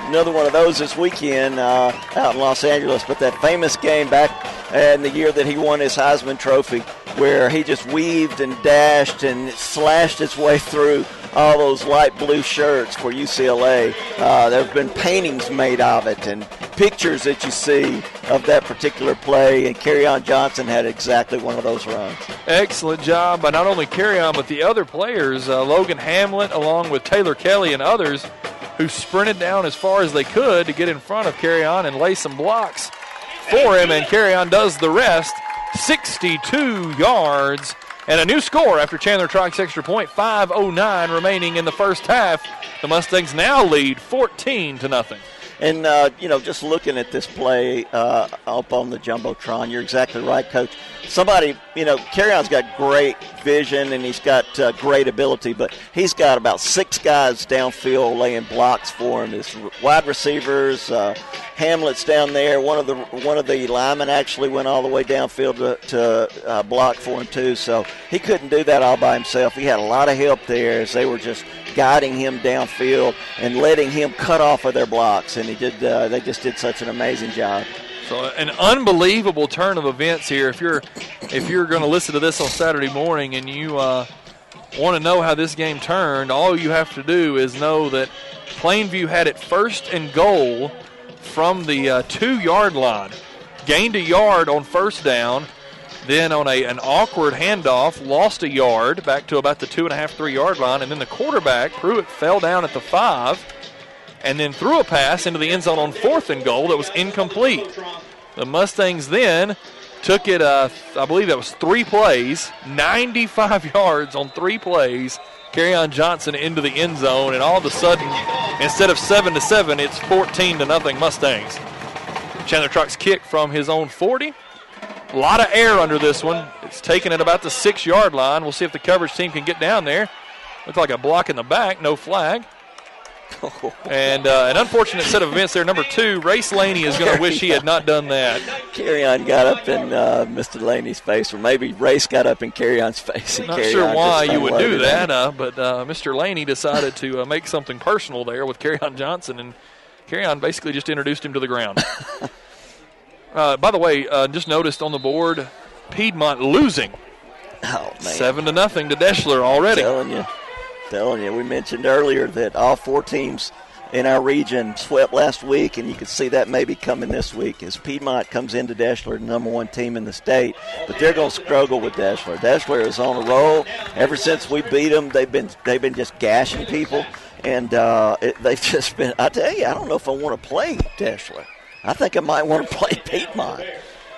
one of those this weekend out in Los Angeles. But that famous game back in the year that he won his Heisman Trophy, where he just weaved and dashed and slashed his way through all those light blue shirts for UCLA. There have been paintings made of it and pictures that you see of that particular play, and Kerryon Johnson had exactly one of those runs. Excellent job by not only Kerryon, but the other players, Logan Hamlet along with Taylor Kelly and others, who sprinted down as far as they could to get in front of Kerryon and lay some blocks for him, and Kerryon does the rest. 62 yards and a new score after Chandler Trike's extra point. 5:09 remaining in the first half. The Mustangs now lead 14-0. And, just looking at this play up on the Jumbotron, you're exactly right, Coach. Kerryon's got great vision and he's got great ability, but he's got about 6 guys downfield laying blocks for him. His wide receivers, Hamlet's down there. One of the linemen actually went all the way downfield to block for him too. So he couldn't do that all by himself. He had a lot of help there as they were just guiding him downfield and letting him cut off of their blocks, and they just did such an amazing job. So an unbelievable turn of events here. If you're going to listen to this on Saturday morning and you want to know how this game turned, all you have to do is know that Plainview had it 1st and goal from the 2-yard line, gained a yard on 1st down. Then on an awkward handoff, lost a yard back to about the 2.5, 3-yard line. And then the quarterback, Pruitt, fell down at the 5 and then threw a pass into the end zone on 4th and goal that was incomplete. The Mustangs then took it, I believe that was 3 plays, 95 yards on 3 plays. Kerryon Johnson into the end zone, and all of a sudden, instead of 7-7, it's 14-0 Mustangs. Chandler Truck's kick from his own 40. A lot of air under this one. It's taken at about the 6-yard line. We'll see if the coverage team can get down there. Looks like a block in the back, no flag. And an unfortunate set of events there. Number 2, Race Laney is going to wish he had not done that. Kerryon got up in Mr. Laney's face, or maybe Race got up in Kerryon's face. Not sure why you would do that, but Mr. Laney decided to make something personal there with Kerryon Johnson, and Kerryon basically just introduced him to the ground. By the way, just noticed on the board, Piedmont losing. Oh, man. 7-0 to Deschler already. Telling you. We mentioned earlier that all 4 teams in our region swept last week, and you can see that maybe coming this week as Piedmont comes into Deschler, the number 1 team in the state. But they're going to struggle with Deschler. Deschler is on a roll. Ever since we beat them, they've been just gashing people, and they've just been. I tell you, I don't know if I want to play Deschler. I think I might want to play Piedmont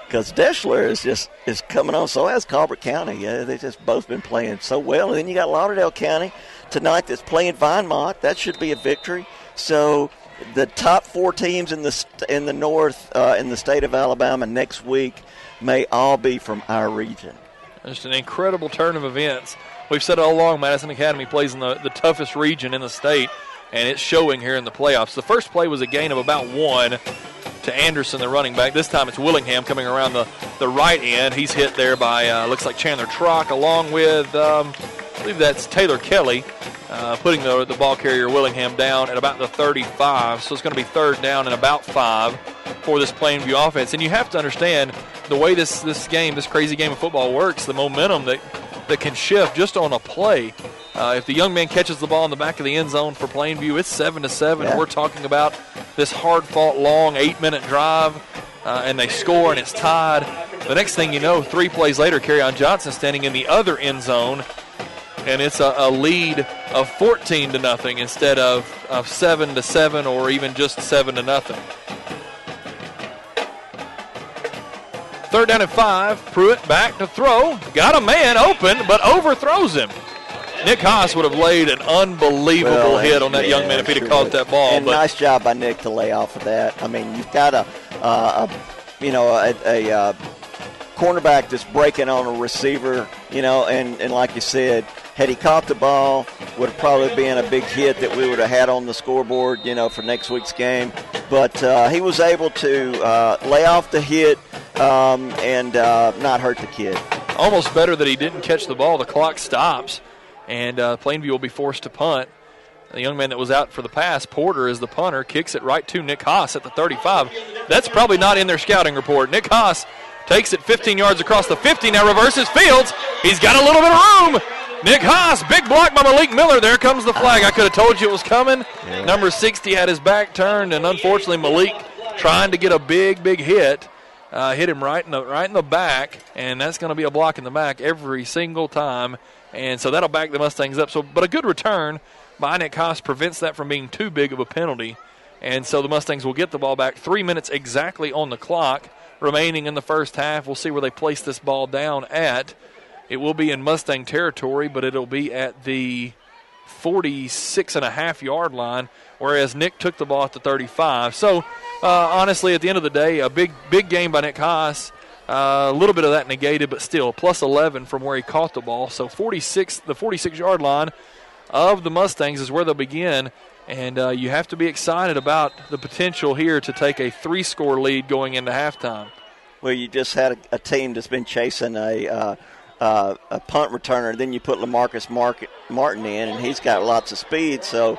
because Deschler is coming on. So has Colbert County. Yeah, they've just both been playing so well. And then you got Lauderdale County tonight that's playing Vinemont. That should be a victory. So the top 4 teams in the north in the state of Alabama next week may all be from our region. Just an incredible turn of events. We've said all along Madison Academy plays in the toughest region in the state, and it's showing here in the playoffs. The first play was a gain of about 1 to Anderson, the running back. This time it's Willingham coming around the right end. He's hit there by, looks like Chandler Trock, along with, I believe that's Taylor Kelly, putting the ball carrier Willingham down at about the 35. So it's going to be 3rd down and about 5 for this Plainview offense. And you have to understand the way this crazy game of football works, the momentum that can shift just on a play. If the young man catches the ball in the back of the end zone for Plainview, it's 7-7. Yeah. We're talking about this hard-fought, long 8-minute drive, and they score, and it's tied. The next thing you know, 3 plays later, Kerryon Johnson standing in the other end zone, and it's a lead of 14-0 instead of 7-7 or even just 7-0. 3rd down and 5. Pruitt back to throw. Got a man open, but overthrows him. Nick Haas would have laid an unbelievable hit on that young man if he'd have caught that ball. And nice job by Nick to lay off of that. I mean, you've got a cornerback that's breaking on a receiver, and like you said, had he caught the ball, would have probably been a big hit that we would have had on the scoreboard, for next week's game. But he was able to lay off the hit and not hurt the kid. Almost better that he didn't catch the ball. The clock stops, and Plainview will be forced to punt. The young man that was out for the pass, Porter, is the punter, kicks it right to Nick Haas at the 35. That's probably not in their scouting report. Nick Haas takes it 15 yards across the 50, now reverses fields. He's got a little bit of room. Nick Haas, big block by Malik Miller. There comes the flag. I could have told you it was coming. Yeah. Number 60 had his back turned, and unfortunately Malik trying to get a big hit. Hit him right in the back, and that's going to be a block in the back every single time. And so that'll back the Mustangs up. But a good return by Nick Haas prevents that from being too big of a penalty. And so the Mustangs will get the ball back. 3 minutes exactly on the clock remaining in the first half. We'll see where they place this ball down at. It will be in Mustang territory, but it'll be at the 46.5-yard line, whereas Nick took the ball at the 35. So, honestly, at the end of the day, a big game by Nick Haas. A little bit of that negated, but still, plus 11 from where he caught the ball. So, the 46-yard line of the Mustangs is where they'll begin. And you have to be excited about the potential here to take a 3-score lead going into halftime. Well, you just had a team that's been chasing a punt returner. Then you put LaMarcus Martin in, and he's got lots of speed. So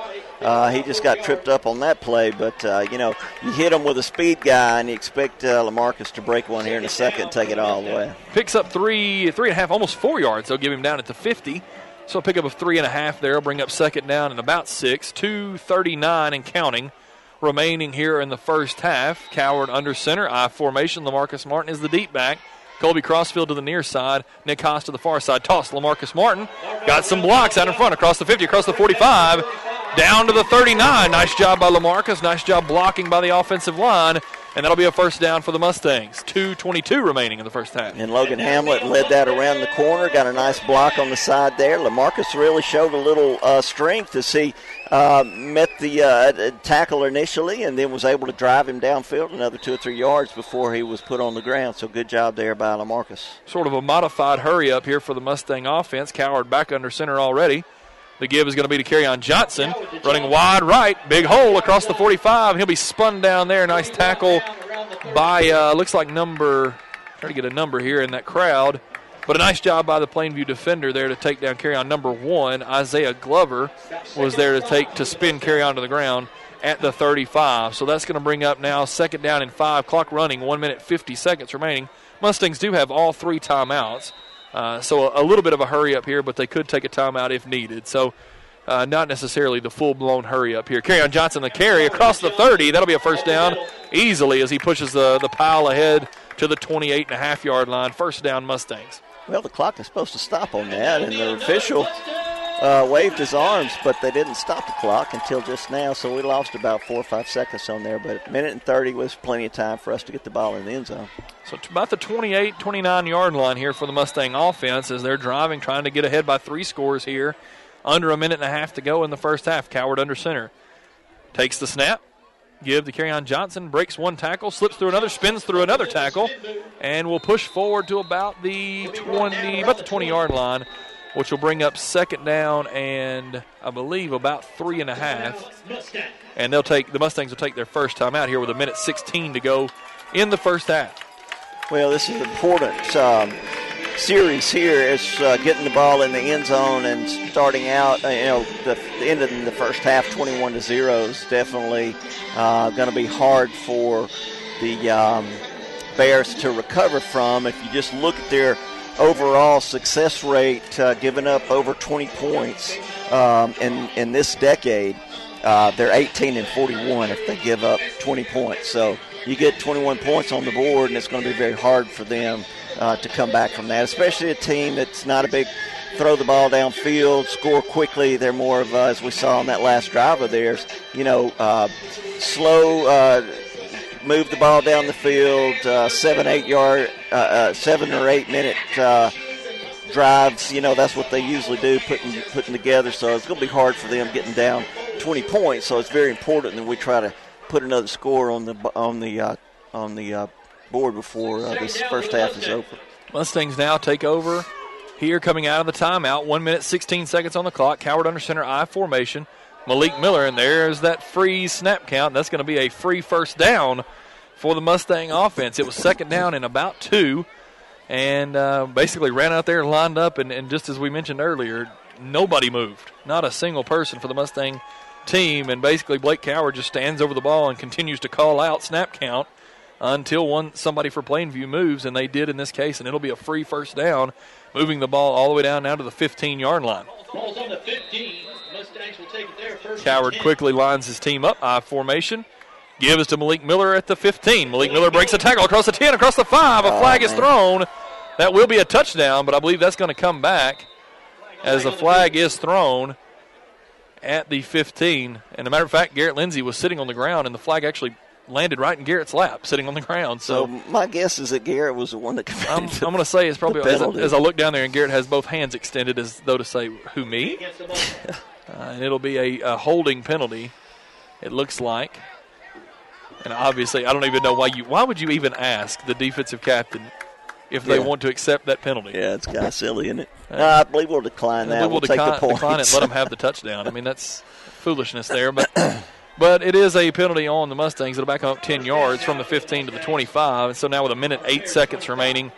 he just got tripped up on that play. But, you hit him with a speed guy, and you expect LaMarcus to break one here in a second and take it all the way. Picks up 3.5, almost 4 yards. They'll give him down at the 50. So a pickup of 3.5 there. Bring up 2nd down and about 6. 2:39 and counting remaining here in the first half. Coward under center. I formation. LaMarcus Martin is the deep back. Colby Crossfield to the near side. Nick Haas to the far side. Toss LaMarcus Martin. Got some blocks out in front. Across the 50, across the 45. Down to the 39. Nice job by LaMarcus. Nice job blocking by the offensive line. And that'll be a first down for the Mustangs. 2:22 remaining in the first half. And Logan Hamlet led that around the corner. Got a nice block on the side there. LaMarcus really showed a little strength as he met the tackle initially and then was able to drive him downfield another 2 or 3 yards before he was put on the ground. So good job there by LaMarcus. Sort of a modified hurry up here for the Mustang offense. Coward back under center already. The give is going to be to Kerryon Johnson, running wide right. Big hole across the 45. He'll be spun down there. Nice tackle by, looks like trying to get a number here in that crowd. But a nice job by the Plainview defender there to take down Kerryon. Number 1, Isaiah Glover, was there to spin Kerryon to the ground. at the 35. So that's going to bring up now 2nd down and 5. Clock running, 1 minute 50 seconds remaining. Mustangs do have all 3 timeouts. So a little bit of a hurry up here, but they could take a timeout if needed. So not necessarily the full-blown hurry up here. Kerryon Johnson, the carry across the 30. That'll be a first down easily as he pushes the pile ahead to the 28.5-yard line. First down, Mustangs. Well, the clock is supposed to stop on that, and the official waved his arms, but they didn't stop the clock until just now, so we lost about 4 or 5 seconds on there. But 1:30 was plenty of time for us to get the ball in the end zone. So about the 28, 29-yard line here for the Mustang offense as they're driving, trying to get ahead by 3 scores here. Under a minute and a half to go in the first half. Coward under center. Takes the snap. Give to Kerryon Johnson. Breaks 1 tackle. Slips through another. Spins through another tackle. And will push forward to about the 20-yard line, which will bring up 2nd down and I believe about 3.5. And the Mustangs will take their first time out here with 1:16 to go in the first half. Well, this is an important series here. It's getting the ball in the end zone and starting out. The end of the first half, 21-0, is definitely going to be hard for the Bears to recover from. If you just look at their overall success rate, giving up over 20 points in this decade, they're 18-41 if they give up 20 points. So you get 21 points on the board, and it's going to be very hard for them to come back from that, especially a team that's not a big throw the ball downfield, score quickly. They're more of, as we saw on that last drive of theirs, slow, move the ball down the field, 7 or 8 minute drives. That's what they usually do, putting together. So it's going to be hard for them getting down 20 points. So it's very important that we try to put another score on the board before this first half is over. Mustangs now take over here coming out of the timeout. 1 minute, 16 seconds on the clock. Coward under center, I formation. Malik Miller, and there's that free snap count. That's going to be a free first down for the Mustang offense. It was 2nd down and about 2, and basically ran out there and lined up, and just as we mentioned earlier, nobody moved. Not a single person for the Mustang team, and basically Blake Coward just stands over the ball and continues to call out snap count until somebody for Plainview moves, and they did in this case, and it'll be a free first down, moving the ball all the way down now to the 15-yard line. Ball's on the 15. Mustangs will take it there first. Coward quickly lines his team up, I formation. Gives to Malik Miller at the 15. Malik Miller breaks a tackle across the 10, across the 5. A flag is thrown. That will be a touchdown, but I believe that's going to come back as the flag is thrown at the 15. And as a matter of fact, Garrett Lindsay was sitting on the ground, and the flag actually landed right in Garrett's lap, sitting on the ground. So my guess is that Garrett was the one that committed I'm going to say it's probably as I look down there, and Garrett has both hands extended as though to say, who, me? And it'll be a holding penalty, it looks like. And obviously, I don't even know why would you even ask the defensive captain if they want to accept that penalty? Yeah, it's kind of silly, isn't it? I believe we'll decline that. We'll take the points. Decline it and let them have the touchdown. I mean, that's foolishness there. But it is a penalty on the Mustangs. It'll back up 10 yards from the 15 to the 25. And so now with 1 minute, 8 seconds remaining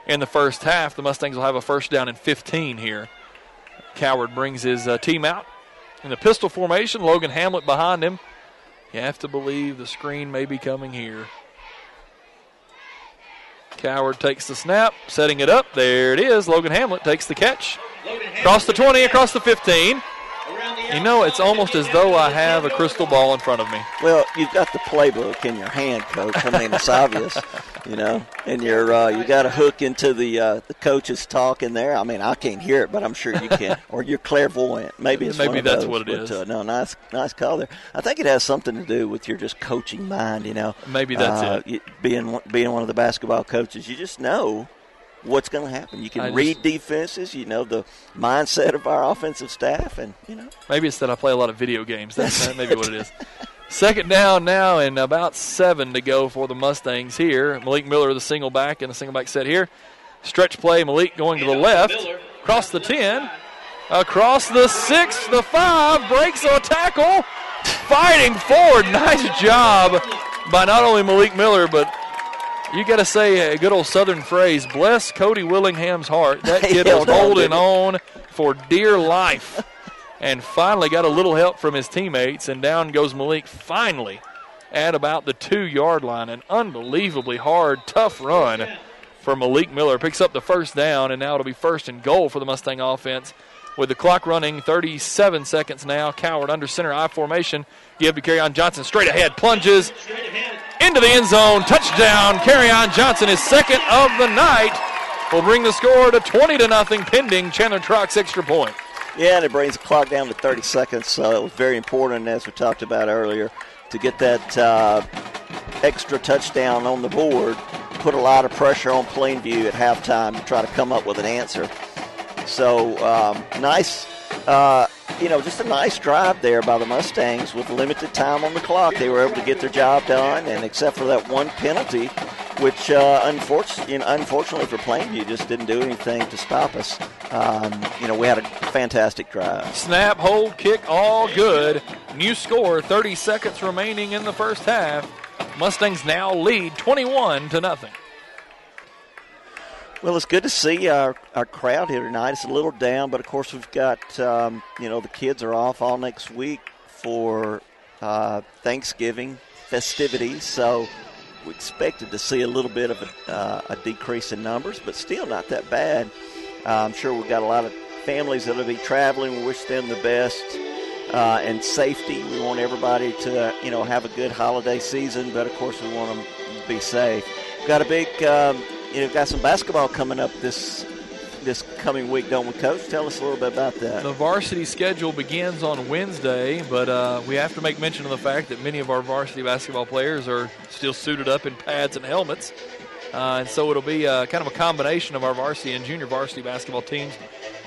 in the first half, the Mustangs will have a first down and 15 here. Coward brings his team out in the pistol formation. Logan Hamlet behind him. You have to believe the screen may be coming here. Coward takes the snap, setting it up. There it is. Logan Hamlet takes the catch. Across the 20, across the 15. It's almost as though I have a crystal ball in front of me. Well, you've got the playbook in your hand, Coach. I mean, it's obvious, and you got a hook into the coach's talk in there. I mean, I can't hear it, but I'm sure you can. Or you're clairvoyant. Maybe that's those, what it is. No, nice call there. I think it has something to do with your just coaching mind. Maybe that's it. Being one of the basketball coaches, you just know what's going to happen. You can read defenses, the mindset of our offensive staff, and Maybe it's that I play a lot of video games. That's maybe what it is. 2nd down now and about 7 to go for the Mustangs here. Malik Miller, the single back, and the single back set here. Stretch play, Malik going to the left, across the 10, across the 6, the 5, breaks a tackle, fighting forward. Nice job by not only Malik Miller, but you got to say a good old Southern phrase, bless Cody Willingham's heart. That kid was holding on for dear life and finally got a little help from his teammates, and down goes Malik finally at about the 2-yard line. An unbelievably hard, tough run for Malik Miller. Picks up the first down, and now it'll be 1st and goal for the Mustang offense. With the clock running, 37 seconds now. Coward under center I formation. Give to Kerryon Johnson straight ahead. Plunges into the end zone. Touchdown. Kerryon Johnson, his second of the night, will bring the score to 20-0 pending Chandler Trock's extra point. Yeah, and it brings the clock down to 30 seconds. So it was very important, as we talked about earlier, to get that extra touchdown on the board. Put a lot of pressure on Plainview at halftime to try to come up with an answer. So nice, just a nice drive there by the Mustangs with limited time on the clock. They were able to get their job done, and except for that one penalty, which unfortunately for Plainview just didn't do anything to stop us. We had a fantastic drive. Snap, hold, kick, all good. New score, 30 seconds remaining in the first half. Mustangs now lead 21-0. Well, it's good to see our crowd here tonight. It's a little down, but, of course, we've got, the kids are off all next week for Thanksgiving festivities. So we expected to see a little bit of a decrease in numbers, but still not that bad. I'm sure we've got a lot of families that will be traveling. We wish them the best and safety. We want everybody to, have a good holiday season, but, of course, we want them to be safe. We've got a big we've got some basketball coming up this coming week, don't we, Coach? Tell us a little bit about that. The varsity schedule begins on Wednesday, but we have to make mention of the fact that many of our varsity basketball players are still suited up in pads and helmets. And so it'll be kind of a combination of our varsity and junior varsity basketball teams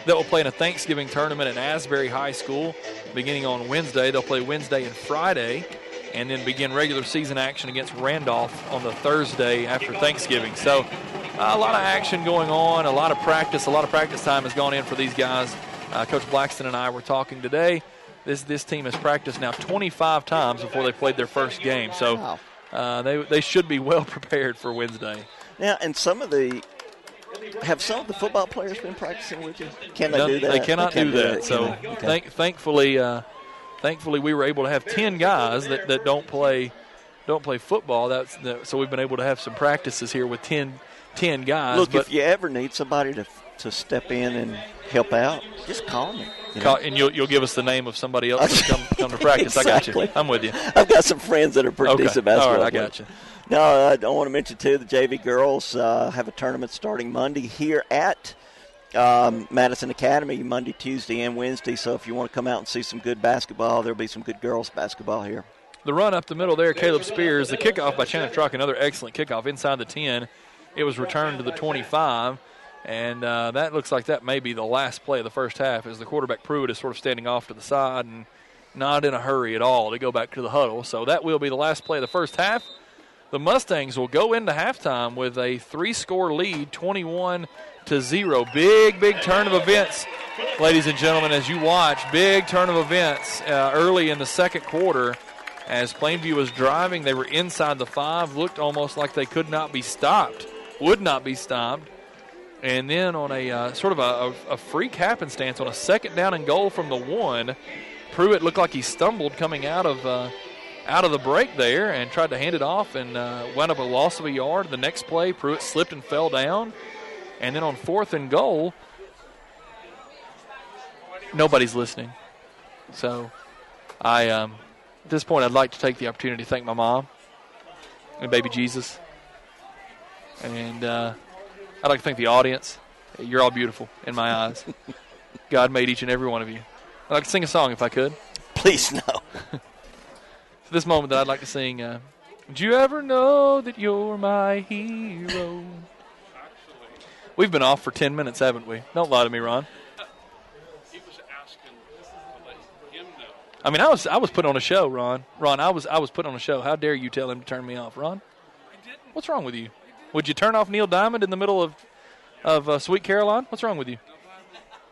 that will play in a Thanksgiving tournament at Asbury High School beginning on Wednesday. They'll play Wednesday and Friday, and then begin regular season action against Randolph on the Thursday after Thanksgiving. So a lot of action going on, a lot of practice time has gone in for these guys. Coach Blackston and I were talking today. This team has practiced now 25 times before they played their first game. So they should be well prepared for Wednesday. Now, and some of the football players been practicing with you? Can they do that? They cannot do that. So thankfully we were able to have 10 guys that don't play football. So we've been able to have some practices here with 10 guys. Look, if you ever need somebody to step in and help out, just call me. And you'll give us the name of somebody else to come to practice. Exactly. I got you. I'm with you. I've got some friends that are pretty decent basketball. All right, I got you. No, I don't want to mention, too, the JV girls have a tournament starting Monday here at Madison Academy, Monday, Tuesday, and Wednesday. So if you want to come out and see some good basketball, there'll be some good girls basketball here. The run up the middle there, Caleb Spears. The kickoff by Chandler Truck, another excellent kickoff inside the 10. It was returned to the 25, and that looks like that may be the last play of the first half, as the quarterback Pruitt is sort of standing off to the side and not in a hurry at all to go back to the huddle. So that will be the last play of the first half. The Mustangs will go into halftime with a 3-score lead, 21-0. Big turn of events, ladies and gentlemen, as you watch. Big turn of events early in the second quarter. As Plainview was driving, they were inside the 5, looked almost like they would not be stopped. And then on a sort of a freak happenstance on a second down and goal from the 1, Pruitt looked like he stumbled coming out of the break there and tried to hand it off and wound up a loss of a yard. The next play, Pruitt slipped and fell down. And then on 4th and goal, nobody's listening. So at this point, I'd like to take the opportunity to thank my mom and baby Jesus. And I'd like to thank the audience. You're all beautiful in my eyes. God made each and every one of you. I'd like to sing a song if I could. Please, no. For this moment that I'd like to sing, did you ever know that you're my hero? We've been off for 10 minutes, haven't we? Don't lie to me, Ron. He was asking to let him know. I mean, I was put on a show, Ron. Ron, I was put on a show. How dare you tell him to turn me off, Ron? I didn't. What's wrong with you? Would you turn off Neil Diamond in the middle of Sweet Caroline? What's wrong with you?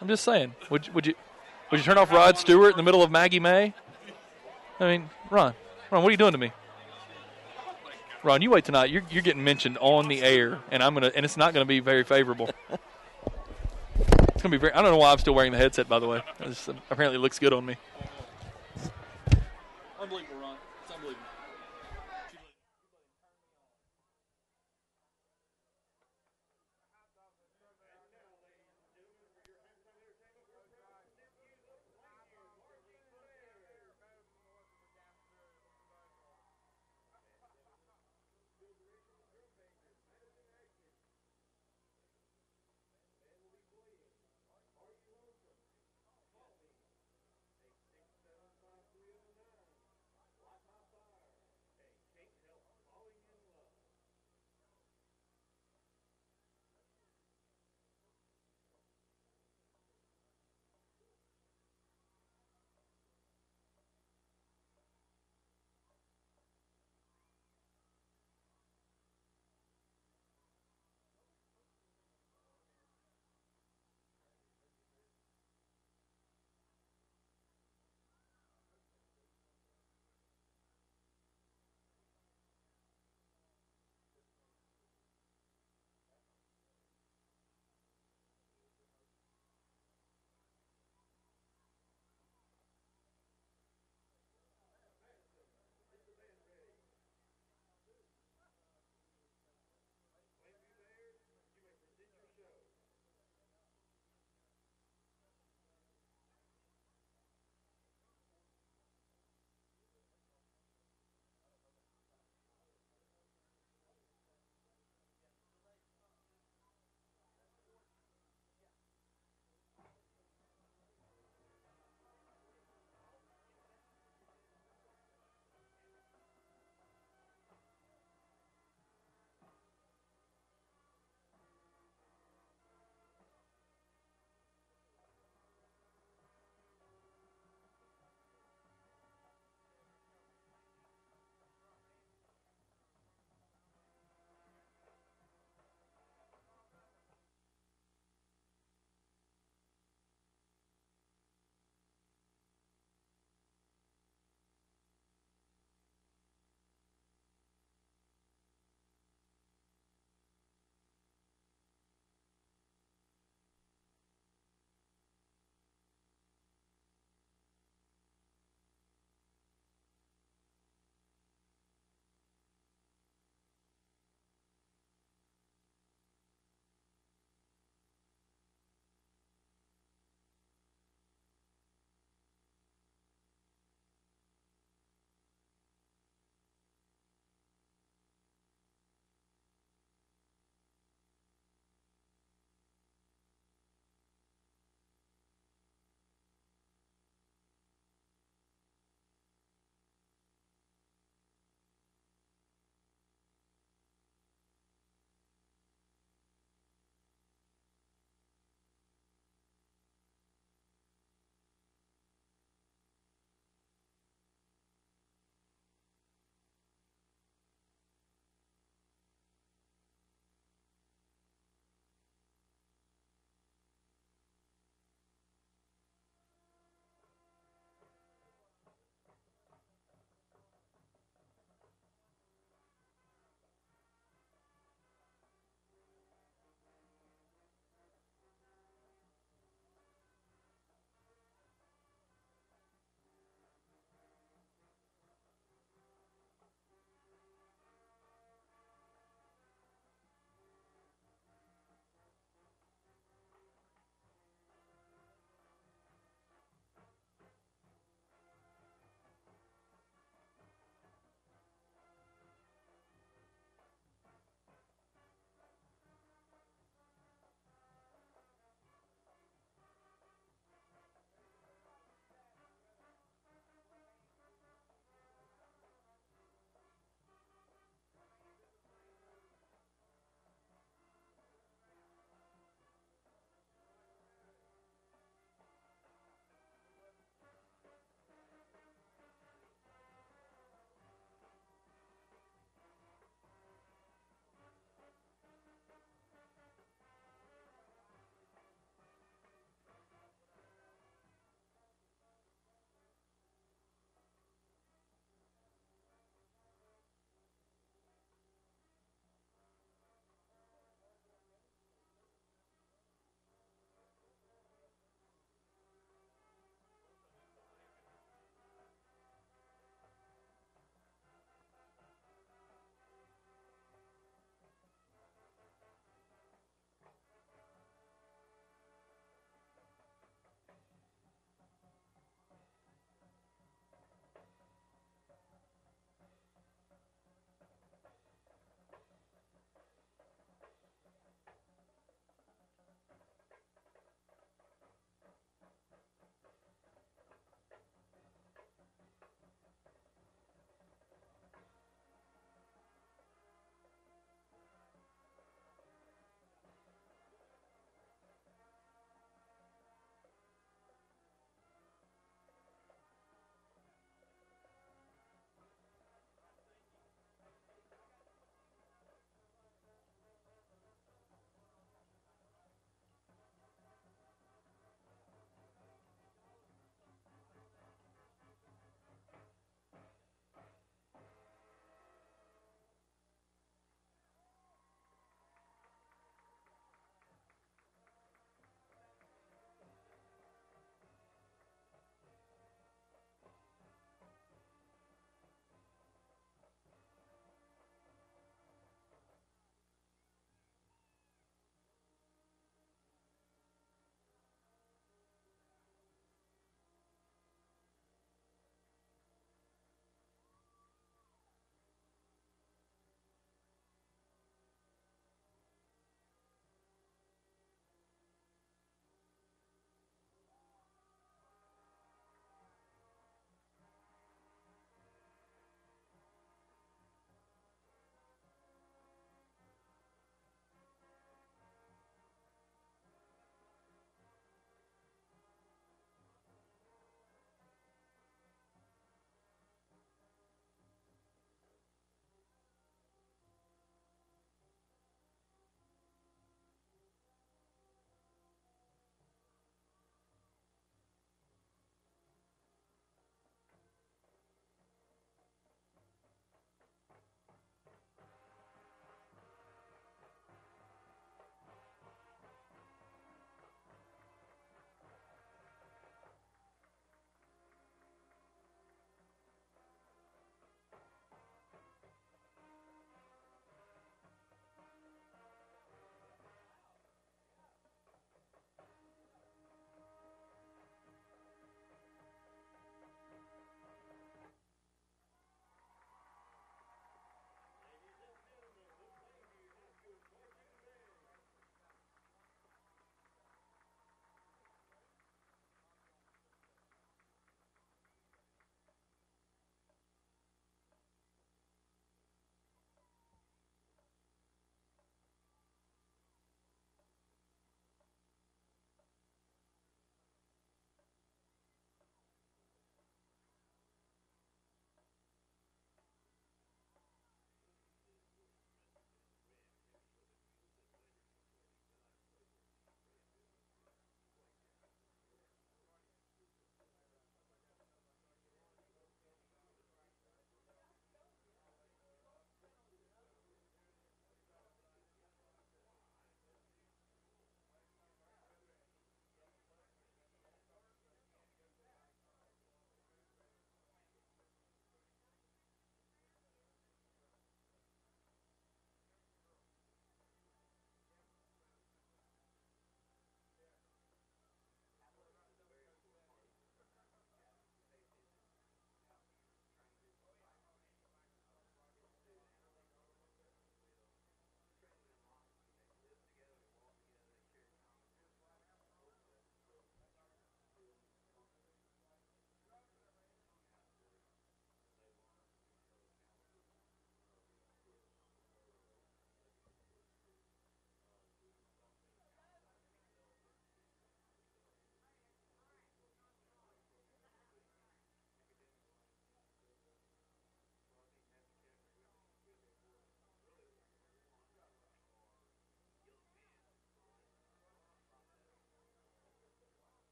I'm just saying. Would you turn off Rod Stewart in the middle of Maggie May? I mean, Ron, what are you doing to me? Ron, you wait tonight. You're getting mentioned on the air, and it's not gonna be very favorable. It's going to be very – I don't know why I'm still wearing the headset, by the way. Apparently it looks good on me. Unbelievable, Ron. It's unbelievable.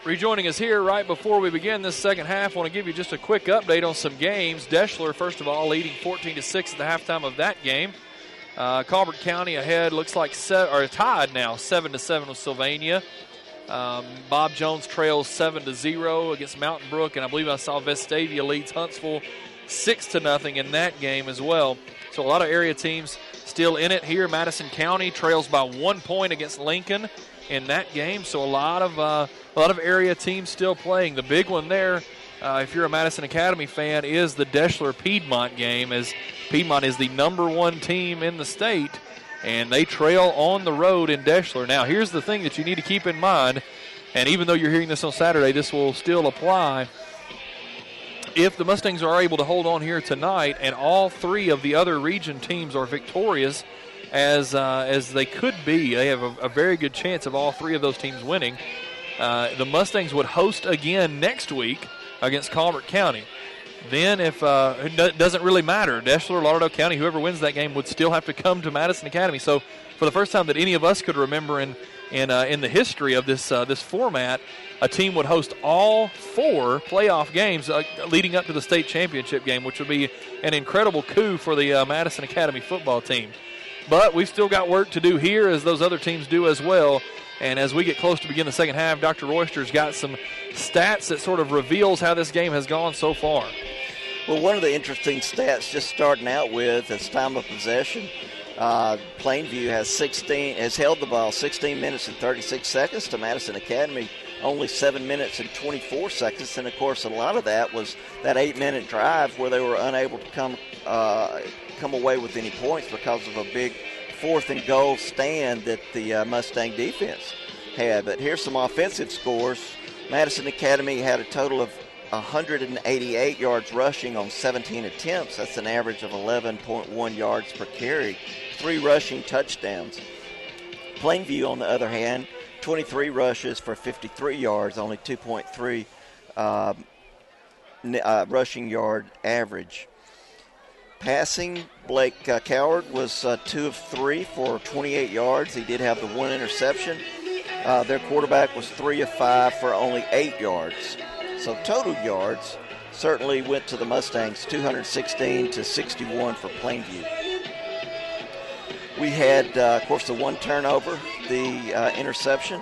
Rejoining us here right before we begin this second half, I want to give you just a quick update on some games. Deschler, first of all, leading 14-6 at the halftime of that game. Colbert County ahead, looks like tied now, 7-7 with Sylvania. Bob Jones trails 7-0 against Mountain Brook, and I believe I saw Vestavia leads Huntsville 6-0 in that game as well. So a lot of area teams still in it here. Madison County trails by 1 point against Lincoln in that game. So a lot of area teams still playing. The big one there, if you're a Madison Academy fan, is the Deschler-Piedmont game, as Piedmont is the #1 team in the state, and they trail on the road in Deschler. Now, here's the thing that you need to keep in mind, and even though you're hearing this on Saturday, this will still apply. If the Mustangs are able to hold on here tonight and all three of the other region teams are victorious, as they could be, they have a very good chance of all three of those teams winning. The Mustangs would host again next week against Colbert County. Then if it doesn't really matter, Deschler, Lauderdale County, whoever wins that game would still have to come to Madison Academy. So for the first time that any of us could remember in the history of this format, a team would host all 4 playoff games leading up to the state championship game, which would be an incredible coup for the Madison Academy football team. But we've still got work to do here, as those other teams do as well. And as we get close to begin the second half, Dr. Royster's got some stats that sort of reveals how this game has gone so far. Well, one of the interesting stats, just starting out with, is time of possession. Plainview has held the ball 16 minutes and 36 seconds to Madison Academy, only 7 minutes and 24 seconds. And, of course, a lot of that was that 8-minute drive where they were unable to come away with any points because of a big 4th and goal stand that the Mustang defense had. But here's some offensive scores. Madison Academy had a total of 188 yards rushing on 17 attempts. That's an average of 11.1 yards per carry. 3 rushing touchdowns. Plainview, on the other hand, 23 rushes for 53 yards, only 2.3 rushing yard average. Passing, Blake Coward was 2 of 3 for 28 yards. He did have the 1 interception. Their quarterback was 3 of 5 for only 8 yards. So total yards certainly went to the Mustangs, 216 to 61 for Plainview. We had, of course, the 1 turnover, the interception.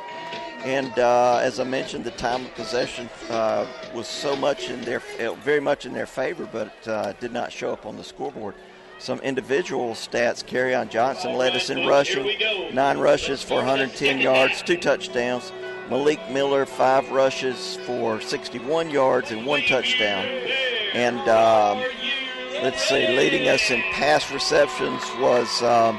And as I mentioned, the time of possession was very much in their favor, but did not show up on the scoreboard. Some individual stats: Kerryon Johnson led us in rushing, 9 rushes for 110 yards, 2 touchdowns. Malik Miller, 5 rushes for 61 yards and 1 touchdown. And let's see, leading us in pass receptions was, I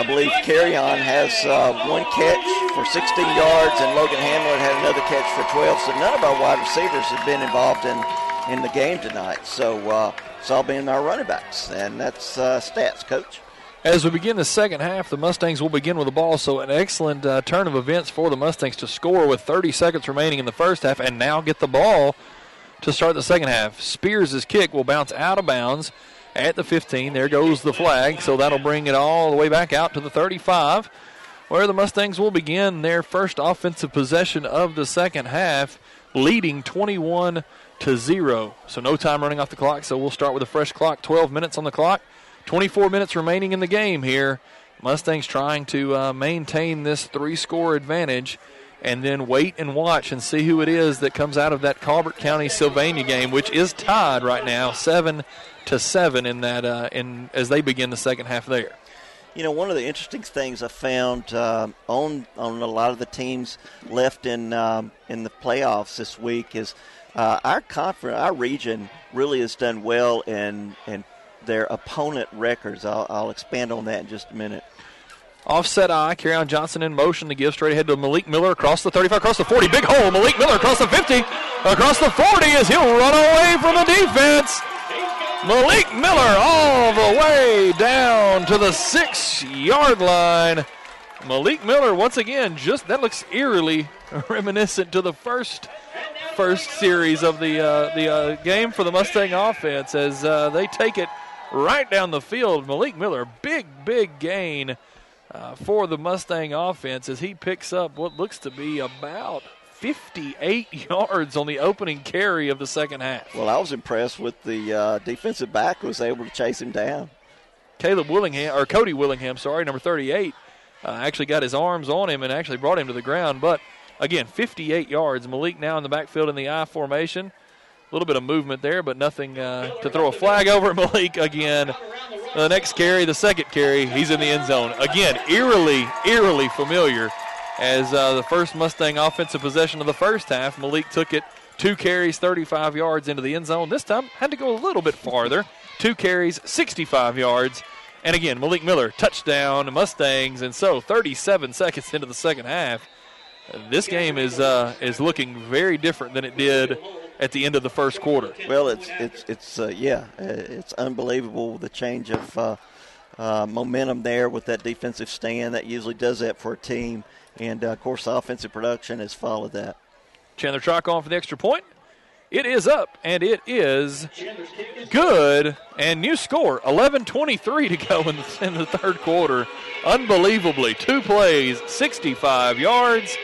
believe Kerryon has 1 catch for 16 yards, and Logan Hamlin had another catch for 12. So none of our wide receivers have been involved in the game tonight. So it's all been our running backs, and that's stats, Coach. As we begin the second half, the Mustangs will begin with the ball, so an excellent turn of events for the Mustangs to score with 30 seconds remaining in the first half and now get the ball to start the second half. Spears' kick will bounce out of bounds at the 15. There goes the flag, so that'll bring it all the way back out to the 35, where the Mustangs will begin their first offensive possession of the second half, leading 21-0. So no time running off the clock, so we'll start with a fresh clock, 12 minutes on the clock. 24 minutes remaining in the game here. Mustangs trying to maintain this 3-score advantage and then wait and watch and see who it is that comes out of that Colbert County-Sylvania game, which is tied right now 7-7 in that as they begin the second half there. You know, one of the interesting things I found on a lot of the teams left in the playoffs this week is our region really has done well in their opponent records. I'll expand on that in just a minute. Offset eye, Kerryon Johnson in motion to give straight ahead to Malik Miller across the 35, across the 40, big hole. Malik Miller across the 50, across the 40 as he'll run away from the defense. Malik Miller all the way down to the 6-yard line. Malik Miller once again, that looks eerily reminiscent to the first series of the game for the Mustang offense as they take it right down the field. Malik Miller, big gain for the Mustang offense as he picks up what looks to be about 58 yards on the opening carry of the second half. Well, I was impressed with the defensive back who was able to chase him down. Cody Willingham, number 38, actually got his arms on him and actually brought him to the ground. But, again, 58 yards. Malik now in the backfield in the I formation. A little bit of movement there, but nothing to throw a flag over. Malik again. The next carry, the second carry, he's in the end zone. Again, eerily familiar as the first Mustang offensive possession of the first half. Malik took it 2 carries, 35 yards into the end zone. This time had to go a little bit farther. 2 carries, 65 yards. And again, Malik Miller, touchdown, Mustangs. And so 37 seconds into the second half, this game is looking very different than it did at the end of the first quarter. Well, it's unbelievable, the change of momentum there with that defensive stand. That usually does that for a team. And, of course, the offensive production has followed that. Chandler Chalk on for the extra point. It is up, and it is good. And new score, 11:23 to go in the third quarter. Unbelievably, 2 plays, 65 yards.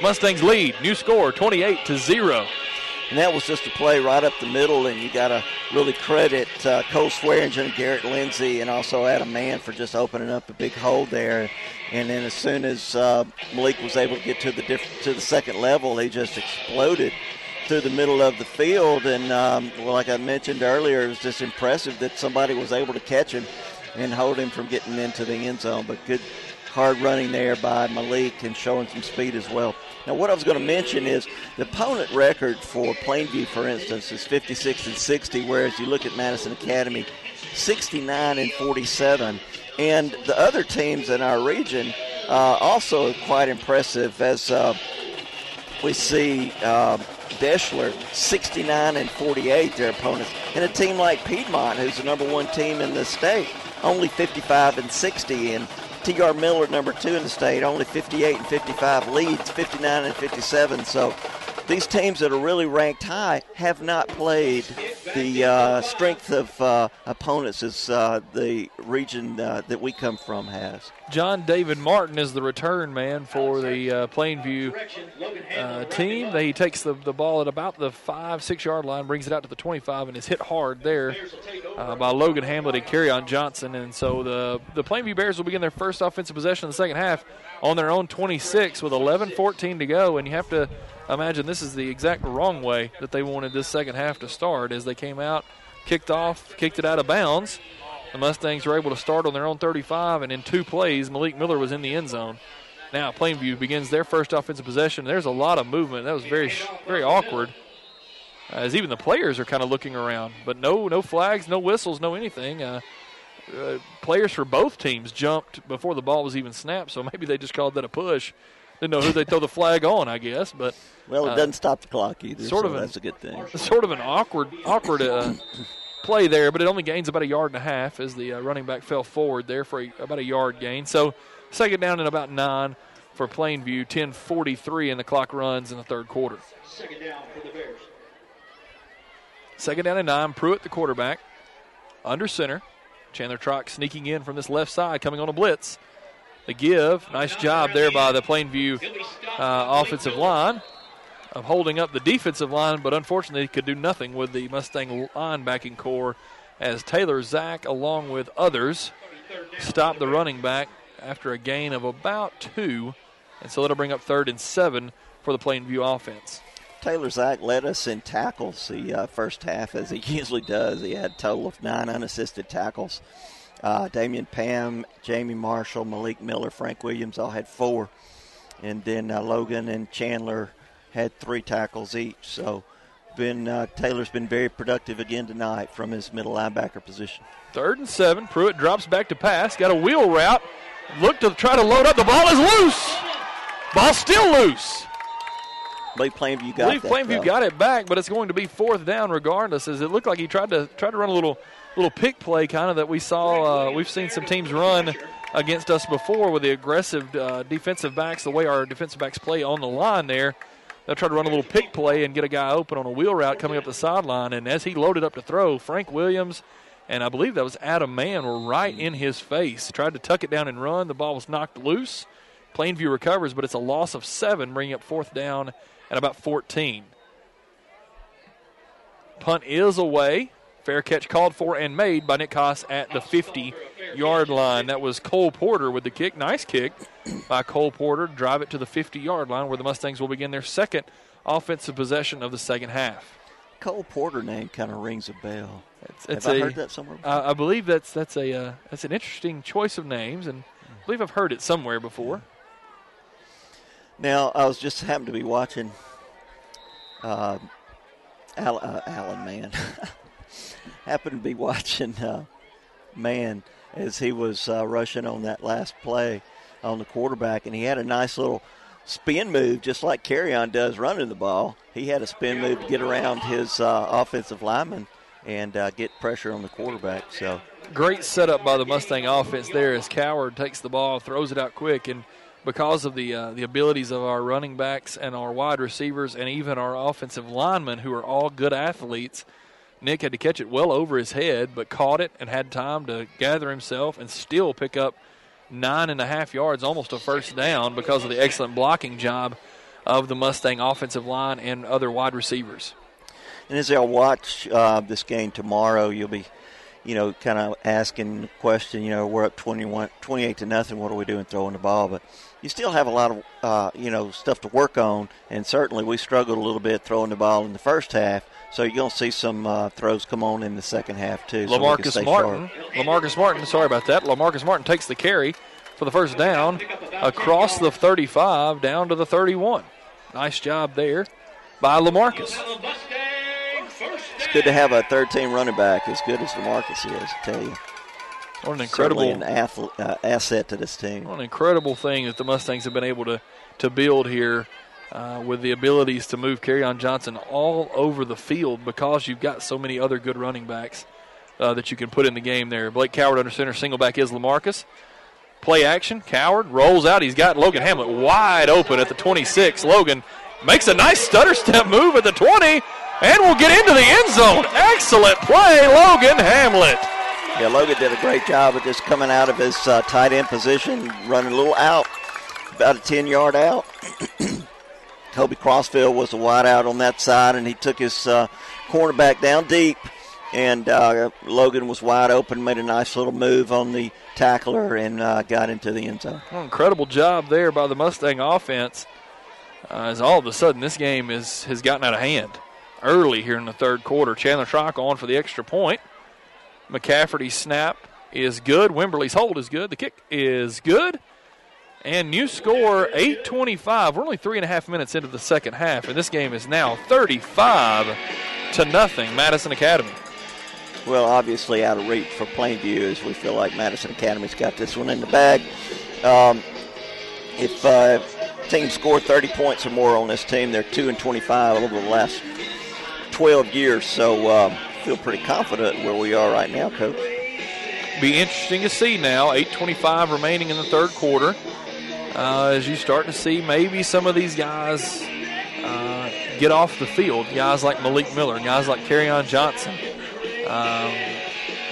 Mustangs lead. New score, 28-0. And that was just a play right up the middle, and you got to really credit Cole Swearingen and Garrett Lindsey and also Adam Mann for just opening up a big hole there. And then as soon as Malik was able to get to the second level, he just exploded through the middle of the field. And like I mentioned earlier, it was just impressive that somebody was able to catch him and hold him from getting into the end zone. But good hard running there by Malik and showing some speed as well. Now, what I was going to mention is the opponent record for Plainview, for instance, is 56-60, whereas you look at Madison Academy, 69-47. And the other teams in our region also quite impressive, as we see Deschler, 69-48, their opponents. And a team like Piedmont, who's the number 1 team in the state, only 55-60. And T.R. Miller, number 2 in the state, only 58-55, leads 59-57. So these teams that are really ranked high have not played the strength of opponents as the region that we come from has. John David Martin is the return man for the Plainview team. He takes the ball at about the 5-6 yard line, brings it out to the 25, and is hit hard there by Logan Hamlet and Kerryon Johnson. And so the Plainview Bears will begin their first offensive possession in the second half on their own 26 with 11:14 to go. And you have to imagine this is the exact wrong way that they wanted this second half to start, as they came out, kicked it out of bounds. The Mustangs were able to start on their own 35, and in 2 plays, Malik Miller was in the end zone. Now Plainview begins their first offensive possession. There's a lot of movement. That was very, very awkward, as even the players are kind of looking around. But no flags, no whistles, no anything. Players for both teams jumped before the ball was even snapped, so maybe they just called that a push. Didn't know who they'd throw the flag on, I guess. But well, it doesn't stop the clock either, that's a good thing. Sort of an awkward play there, but it only gains about 1.5 yards as the running back fell forward there for about a yard gain. So second down and about 9 for Plainview, 10:43, and the clock runs in the third quarter. Second down for the Bears. Second down and 9, Pruitt the quarterback, under center. Chandler Trock sneaking in from this left side, coming on a blitz. The give, nice job there by the Plainview offensive line of holding up the defensive line, but unfortunately could do nothing with the Mustang linebacking core as Taylor Zach, along with others, stopped the running back after a gain of about 2, and so that'll bring up 3rd and 7 for the Plainview offense. Taylor Zach led us in tackles the first half, as he usually does. He had a total of 9 unassisted tackles. Damian Pam, Jamie Marshall, Malik Miller, Frank Williams all had 4. And then Logan and Chandler had 3 tackles each. So Taylor's been very productive again tonight from his middle linebacker position. 3rd and 7. Pruitt drops back to pass. Got a wheel route. Look to try to load up. The ball is loose. Ball still loose. I believe Plainview got it back, but it's going to be 4th down regardless, as it looked like he tried to run a little pick play kind of that we saw. We've seen some teams run against us before with the aggressive defensive backs, the way our defensive backs play on the line there. They'll try to run a little pick play and get a guy open on a wheel route coming up the sideline. And as he loaded up to throw, Frank Williams and I believe that was Adam Mann were right in his face. Tried to tuck it down and run. The ball was knocked loose. Plainview recovers, but it's a loss of 7, bringing up 4th down and about 14. Punt is away. Fair catch called for and made by Nick Haas at the 50-yard line. That was Cole Porter with the kick. Nice kick by Cole Porter. Drive it to the 50-yard line where the Mustangs will begin their second offensive possession of the second half. Cole Porter name kind of rings a bell. Have I heard that somewhere before? I believe that's an interesting choice of names, and I believe I've heard it somewhere before. Now, I was just happened to be watching Alan Mann. Happened to be watching Mann as he was rushing on that last play on the quarterback, and he had a nice little spin move, just like Carrion does running the ball. He had a spin move to get around his offensive lineman and get pressure on the quarterback. So great setup by the Mustang offense there as Coward takes the ball, throws it out quick, and because of the abilities of our running backs and our wide receivers and even our offensive linemen, who are all good athletes, Nick had to catch it well over his head, but caught it and had time to gather himself and still pick up 9.5 yards, almost a first down, because of the excellent blocking job of the Mustang offensive line and other wide receivers. And as y'all watch this game tomorrow, you'll be, kind of asking the question, we're up 28-0, what are we doing throwing the ball? But you still have a lot of, stuff to work on, and certainly we struggled a little bit throwing the ball in the first half, so you're going to see some throws come on in the second half too. Lamarcus Martin takes the carry for the first down across the 35 down to the 31. Nice job there by Lamarcus. It's good to have a third-team running back as good as Lamarcus is, I tell you. What an incredible asset to this team. What an incredible thing that the Mustangs have been able to build here with the abilities to move Kerryon Johnson all over the field because you've got so many other good running backs that you can put in the game there. Blake Coward under center, single back is Lamarcus. Play action, Coward rolls out. He's got Logan Hamlet wide open at the 26. Logan makes a nice stutter step move at the 20 and will get into the end zone. Excellent play, Logan Hamlet. Yeah, Logan did a great job of just coming out of his tight end position, running a little out, about a 10-yard out. Kobe Crossfield was the wide out on that side, and he took his cornerback down deep, and Logan was wide open, made a nice little move on the tackler, and got into the end zone. Well, incredible job there by the Mustang offense as all of a sudden this game has gotten out of hand early here in the third quarter. Chandler Schrock on for the extra point. McCafferty's snap is good. Wimberly's hold is good. The kick is good. And new score, 8:25. We're only 3.5 minutes into the second half, and this game is now 35-0, Madison Academy. Well, obviously out of reach for Plainview as we feel like Madison Academy's got this one in the bag. If teams score 30 points or more on this team, they're 2-25 over the last 12 years, so feel pretty confident where we are right now, Coach. Be interesting to see now, 8:25 remaining in the third quarter, as you start to see maybe some of these guys get off the field, guys like Malik Miller, guys like Kerryon Johnson,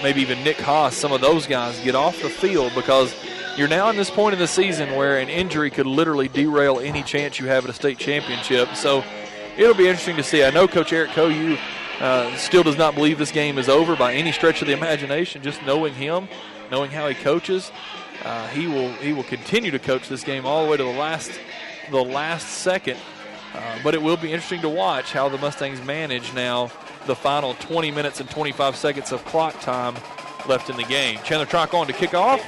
maybe even Nick Haas, some of those guys get off the field because you're now in this point in the season where an injury could literally derail any chance you have at a state championship. So it'll be interesting to see. I know Coach Eric Koyu still does not believe this game is over by any stretch of the imagination. Just knowing him, knowing how he coaches, he will continue to coach this game all the way to the last second. But it will be interesting to watch how the Mustangs manage now the final 20 minutes and 25 seconds of clock time left in the game. Chandler Trock on to kick off.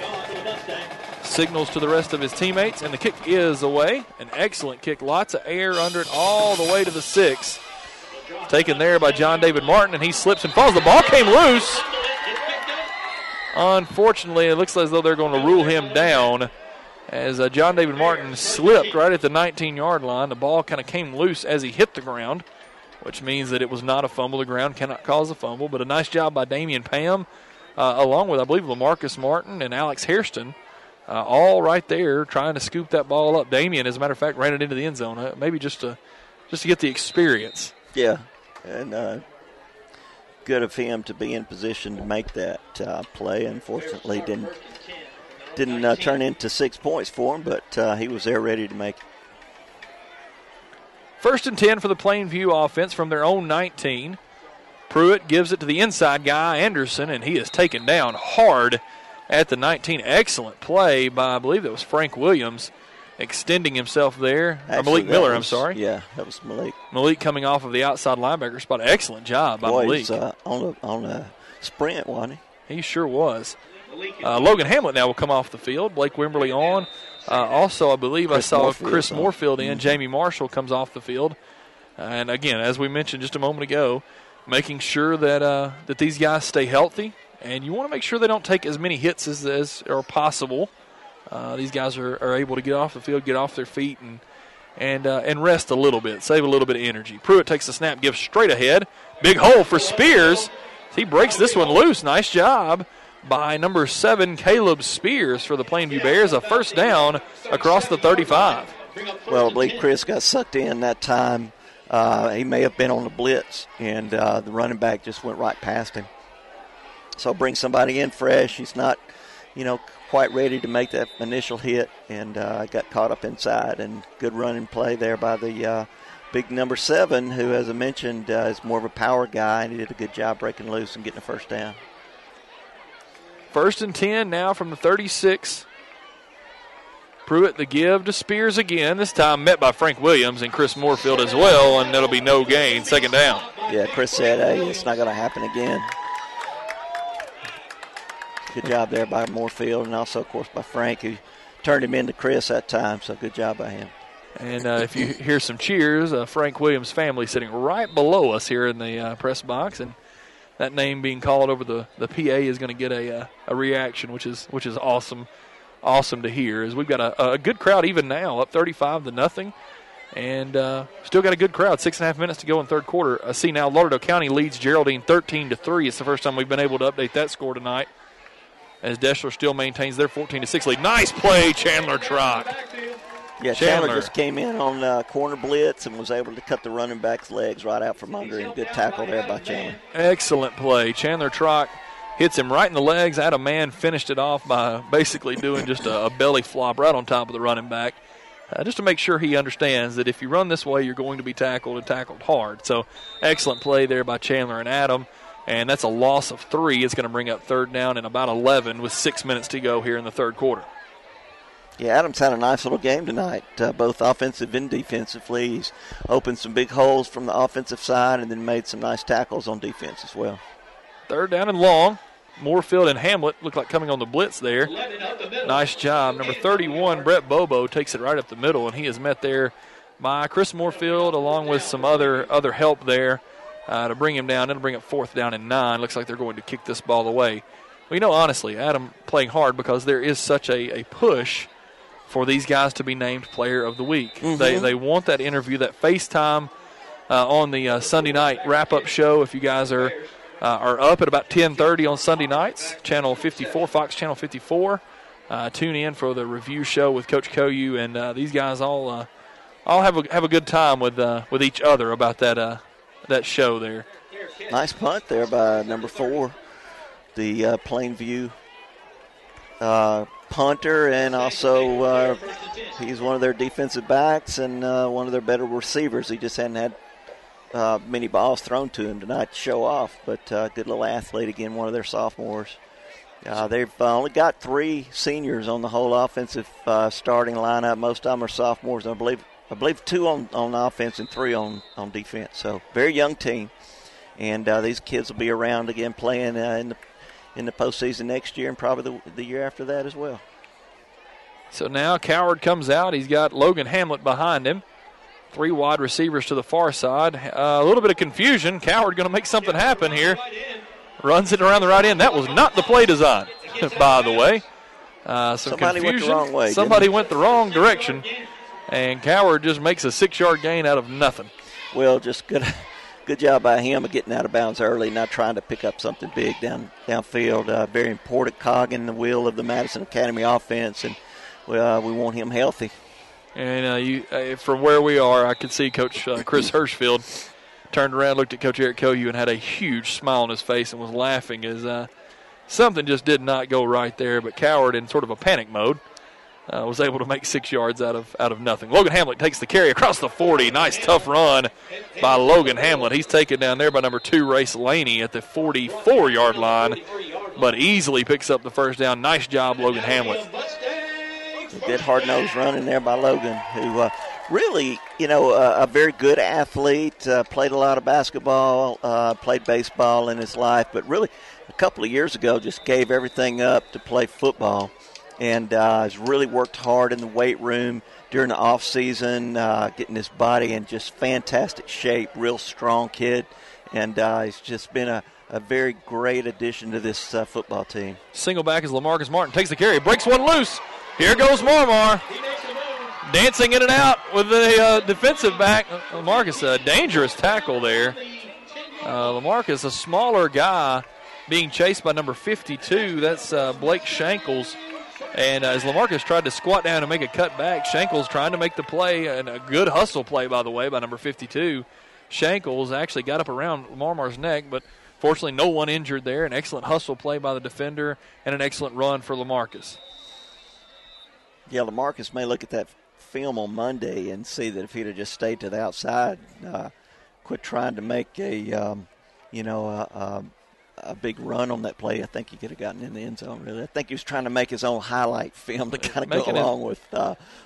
Signals to the rest of his teammates, and the kick is away. An excellent kick. Lots of air under it all the way to the 6. Taken there by John David Martin, and he slips and falls. The ball came loose. Unfortunately, it looks as though they're going to rule him down as John David Martin slipped right at the 19-yard line. The ball kind of came loose as he hit the ground, which means that it was not a fumble. The ground cannot cause a fumble, but a nice job by Damian Pam, along with, I believe, Lamarcus Martin and Alex Hairston, all right there trying to scoop that ball up. Damian, as a matter of fact, ran it into the end zone, maybe just to get the experience. Yeah, and good of him to be in position to make that play. Unfortunately, didn't turn into 6 points for him, but he was there ready to make it. 1st and 10 for the Plainview offense from their own 19. Pruitt gives it to the inside guy, Anderson, and he is taken down hard at the 19. Excellent play by, I believe that was Frank Williams, extending himself there. Actually, Malik Miller, I'm sorry. Yeah, that was Malik. Malik coming off of the outside linebacker spot. Excellent job by Malik. He was on a sprint, wasn't he? He sure was. Logan Hamlet now will come off the field. Blake Wimberly on. Also, I believe I saw Chris Moorfield in. Jamie Marshall comes off the field. And, again, as we mentioned just a moment ago, making sure that that these guys stay healthy. And you want to make sure they don't take as many hits as are possible. These guys are able to get off the field, get off their feet, and rest a little bit, save a little bit of energy. Pruitt takes the snap, gives straight ahead. Big hole for Spears. He breaks this one loose. Nice job by number 7, Caleb Spears for the Plainview Bears. A first down across the 35. Well, I believe Chris got sucked in that time. He may have been on the blitz, and the running back just went right past him. So bring somebody in fresh. He's not, quite ready to make that initial hit, and got caught up inside. And good running play there by the big number 7, who, as I mentioned, is more of a power guy, and he did a good job breaking loose and getting a first down. 1st and 10 now from the 36. Pruitt the give to Spears again, this time met by Frank Williams and Chris Moorfield as well, and that'll be no gain, 2nd down. Yeah, Chris said, hey, it's not going to happen again. Good job there by Moorfield, and also, of course, by Frank, who turned him into Chris that time, so good job by him. And if you hear some cheers, Frank Williams' family sitting right below us here in the press box, and that name being called over the PA is going to get a reaction, which is awesome to hear. As we've got a good crowd even now, up 35-0, and still got a good crowd. 6.5 minutes to go in third quarter. I see now Lauderdale County leads Geraldine 13-3. It's the first time we've been able to update that score tonight, as Deschler still maintains their 14-6 lead. Nice play, Chandler Trock. Yeah, Chandler just came in on corner blitz and was able to cut the running back's legs right out from under him. Good tackle there by Chandler. Excellent play. Chandler Trock hits him right in the legs. Adam Mann finished it off by basically doing just a belly flop right on top of the running back, just to make sure he understands that if you run this way, you're going to be tackled and tackled hard. So excellent play there by Chandler and Adam, and that's a loss of 3. It's going to bring up 3rd down and about 11 with 6 minutes to go here in the third quarter. Yeah, Adams had a nice little game tonight, both offensive and defensively. He's opened some big holes from the offensive side and then made some nice tackles on defense as well. 3rd down and long. Moorfield and Hamlet look like coming on the blitz there. Nice job. Number 31, Brett Bobo, takes it right up the middle, and he is met there by Chris Moorfield along with some other help there to bring him down. It'll bring up 4th down and 9. Looks like they're going to kick this ball away. Well, honestly, Adam playing hard because there is such a push for these guys to be named Player of the Week. Mm-hmm. They want that interview, that FaceTime on the Sunday night wrap-up show. If you guys are up at about 10:30 on Sunday nights, Channel 54, Fox Channel 54, tune in for the review show with Coach Koyu, and these guys all have a good time with each other about that show there. Nice punt there by number 4, the Plainview punter, and also he's one of their defensive backs and one of their better receivers. He just hadn't had many balls thrown to him tonight to show off, but good little athlete again, one of their sophomores. They've only got 3 seniors on the whole offensive starting lineup. Most of them are sophomores. I believe 2 on offense and 3 on defense. So very young team, and these kids will be around again playing in the postseason next year and probably the year after that as well. So now Coward comes out. He's got Logan Hamlet behind him. 3 wide receivers to the far side. A little bit of confusion. Coward going to make something happen here. Runs it around the right end. That was not the play design, by the way. Somebody went the wrong way. Somebody went the wrong direction, and Coward just makes a 6-yard gain out of nothing. Well, just good job by him of getting out of bounds early, not trying to pick up something big downfield. Very important cog in the wheel of the Madison Academy offense, and we want him healthy. And from where we are, I could see Coach Chris Hirschfield turned around, looked at Coach Eric Koyu, and had a huge smile on his face and was laughing as something just did not go right there. But Coward, in sort of a panic mode, was able to make 6 yards out of nothing. Logan Hamlet takes the carry across the 40. Nice, tough run by Logan Hamlet. He's taken down there by number 2, Race Laney, at the 44-yard line, but easily picks up the first down. Nice job, Logan Hamlet. A good hard-nosed run in there by Logan, who really, a very good athlete, played a lot of basketball, played baseball in his life, but really a couple of years ago just gave everything up to play football. And has really worked hard in the weight room during the off season, getting his body in just fantastic shape, real strong kid. And he's just been a very great addition to this football team. Single back is LaMarcus Martin. Takes the carry, breaks one loose. Here goes Marmar. Dancing in and out with the defensive back. LaMarcus, a dangerous tackle there. LaMarcus, a smaller guy, being chased by number 52. That's Blake Shankles. And as LaMarcus tried to squat down and make a cut back, Shankles trying to make the play, and a good hustle play, by the way, by number 52. Shankles actually got up around Marmar's neck, but fortunately no one injured there. An excellent hustle play by the defender and an excellent run for LaMarcus. Yeah, LaMarcus may look at that film on Monday and see that if he'd have just stayed to the outside, quit trying to make a big run on that play, I think he could have gotten in the end zone, really. I think he was trying to make his own highlight film to kind of go along with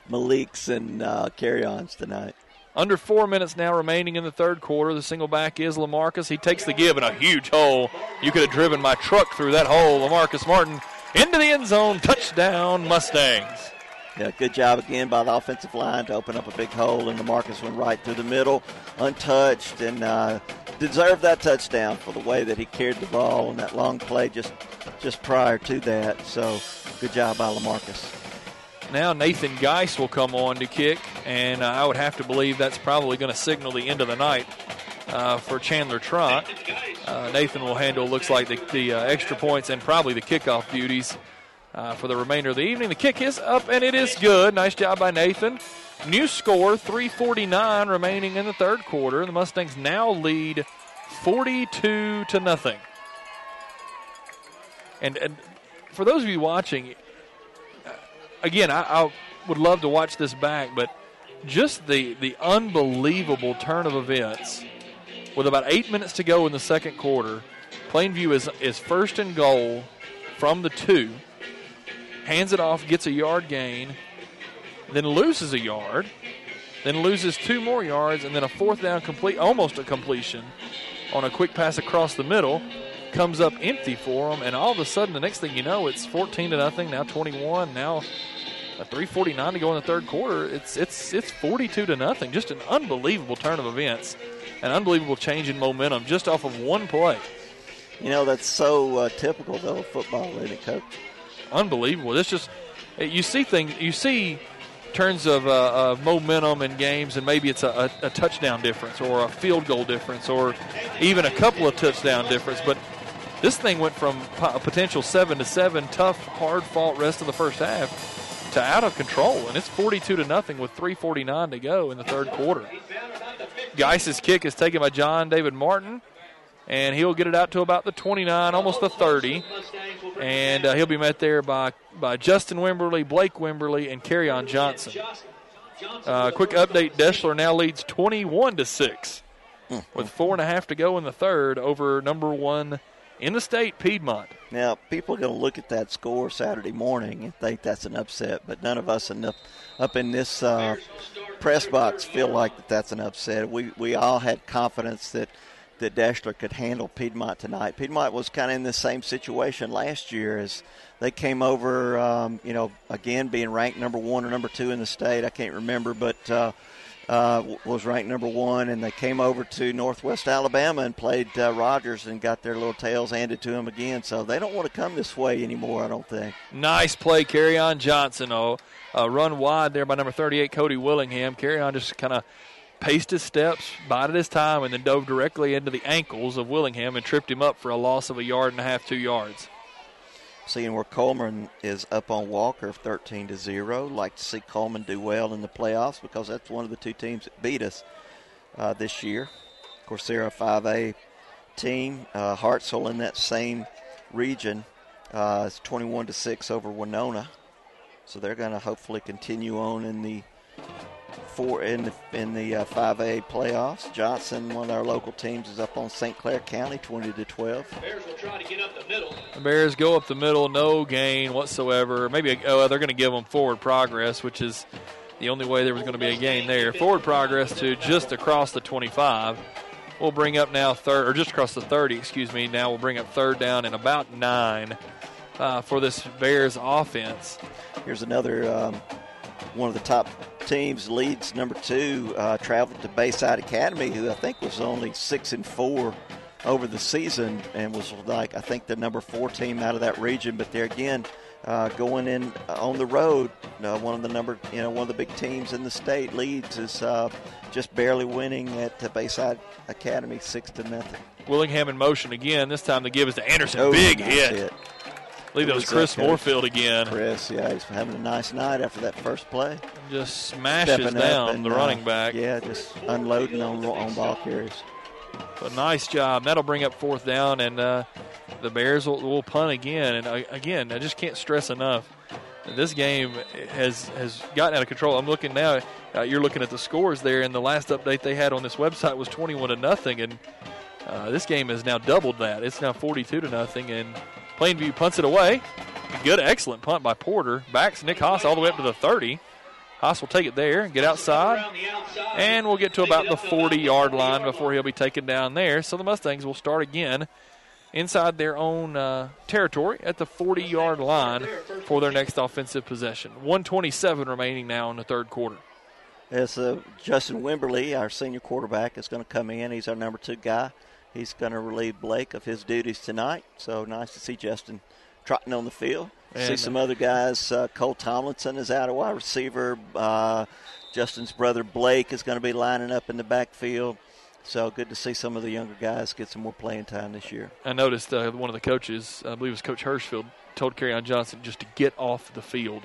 Malik's and carry-ons tonight. Under 4 minutes now remaining in the third quarter. The single back is LaMarcus. He takes the give in a huge hole. You could have driven my truck through that hole. LaMarcus Martin into the end zone. Touchdown, Mustangs. Yeah, good job again by the offensive line to open up a big hole, and LaMarcus went right through the middle, untouched, and deserved that touchdown for the way that he carried the ball on that long play just prior to that. So good job by LaMarcus. Now Nathan Geis will come on to kick, and I would have to believe that's probably going to signal the end of the night for Chandler Trot. Nathan will handle, looks like, the extra points and probably the kickoff duties for the remainder of the evening. The kick is up, and it is good. Nice job by Nathan. New score, 3:49 remaining in the third quarter. The Mustangs now lead 42-0. And for those of you watching, again, I would love to watch this back, but just the unbelievable turn of events. With about 8 minutes to go in the second quarter, Plainview is first and goal from the 2. Hands it off, gets a yard gain, then loses a yard, then loses 2 more yards, and then a fourth down almost a completion on a quick pass across the middle. Comes up empty for them, and all of a sudden, the next thing you know, it's 14-0, now 21, now a 3:49 to go in the third quarter. It's 42-0. Just an unbelievable turn of events, an unbelievable change in momentum just off of one play. That's so typical, though, of football, isn't it, Coach? Unbelievable. It's just, you see turns of momentum in games, and maybe it's a touchdown difference or a field goal difference or even a couple of touchdown difference. But this thing went from a potential 7-7, tough, hard-fought rest of the first half to out of control, and it's 42-0 with 3:49 to go in the third quarter. Geis's kick is taken by John David Martin, and he'll get it out to about the 29, almost the 30. And he'll be met there by Justin Wimberly, Blake Wimberly, and Carryon Johnson. Quick update, Deschler now leads 21-6 with 4.5 to go in the third over number 1 in the state, Piedmont. Now, people are going to look at that score Saturday morning and think that's an upset, but none of us up in this press box feel like that's an upset. We all had confidence that Deschler could handle Piedmont tonight. Piedmont was kind of in the same situation last year as they came over, again, being ranked number 1 or number 2 in the state. I can't remember, but was ranked number 1, and they came over to Northwest Alabama and played Rogers and got their little tails handed to them again. So they don't want to come this way anymore, I don't think. Nice play, Carryon Johnson. Run wide there by number 38, Cody Willingham. Carryon just kind of paced his steps, bided his time, and then dove directly into the ankles of Willingham and tripped him up for a loss of 1.5 yards, 2 yards. Seeing where Coleman is up on Walker 13-0. Like to see Coleman do well in the playoffs because that's one of the 2 teams that beat us this year. Of course, they're a 5A team. Hartsville in that same region is 21-6 over Winona. So they're going to hopefully continue on in the 5A playoffs. Johnson, one of our local teams, is up on St. Clair County, 20-12. Bears will try to get up the middle. The Bears go up the middle, no gain whatsoever. Maybe they're going to give them forward progress, which is the only way there was going to be a gain there. Forward progress to just across the 25. We'll bring up now just across the 30, Now we'll bring up third down and about 9 for this Bears offense. Here's another one of the top teams, Leeds number 2, traveled to Bayside Academy, who I think was only 6-4 over the season and was like, I think, the number 4 team out of that region. But they're again going in on the road. One of the big teams in the state. Leeds is just barely winning at Bayside Academy 6-0. Willingham in motion again. This time the give is to Anderson. Big hit. I believe that was Chris Moorfield again. Chris, he's having a nice night after that first play. Just smashes down the running back. Yeah, just unloading on ball carries. A nice job. That'll bring up fourth down, and the Bears will punt again. And again, I just can't stress enough, this game has gotten out of control. I'm looking now. You're looking at the scores there, and the last update they had on this website was 21-0, and this game has now doubled that. It's now 42-0, and Plainview punts it away. Good, excellent punt by Porter. Backs Nick Haas all the way up to the 30. Haas will take it there, get outside, and we'll get to about the 40-yard line before he'll be taken down there. So the Mustangs will start again inside their own territory at the 40-yard line for their next offensive possession. 1:27 remaining now in the third quarter. As Justin Wimberly, our senior quarterback, is going to come in. He's our number 2 guy. He's going to relieve Blake of his duties tonight. So nice to see Justin trotting on the field. And see some other guys. Cole Tomlinson is out, a wide receiver. Justin's brother Blake is going to be lining up in the backfield. So good to see some of the younger guys get some more playing time this year. I noticed one of the coaches, I believe it was Coach Hirschfield, told Kerryon Johnson just to get off the field.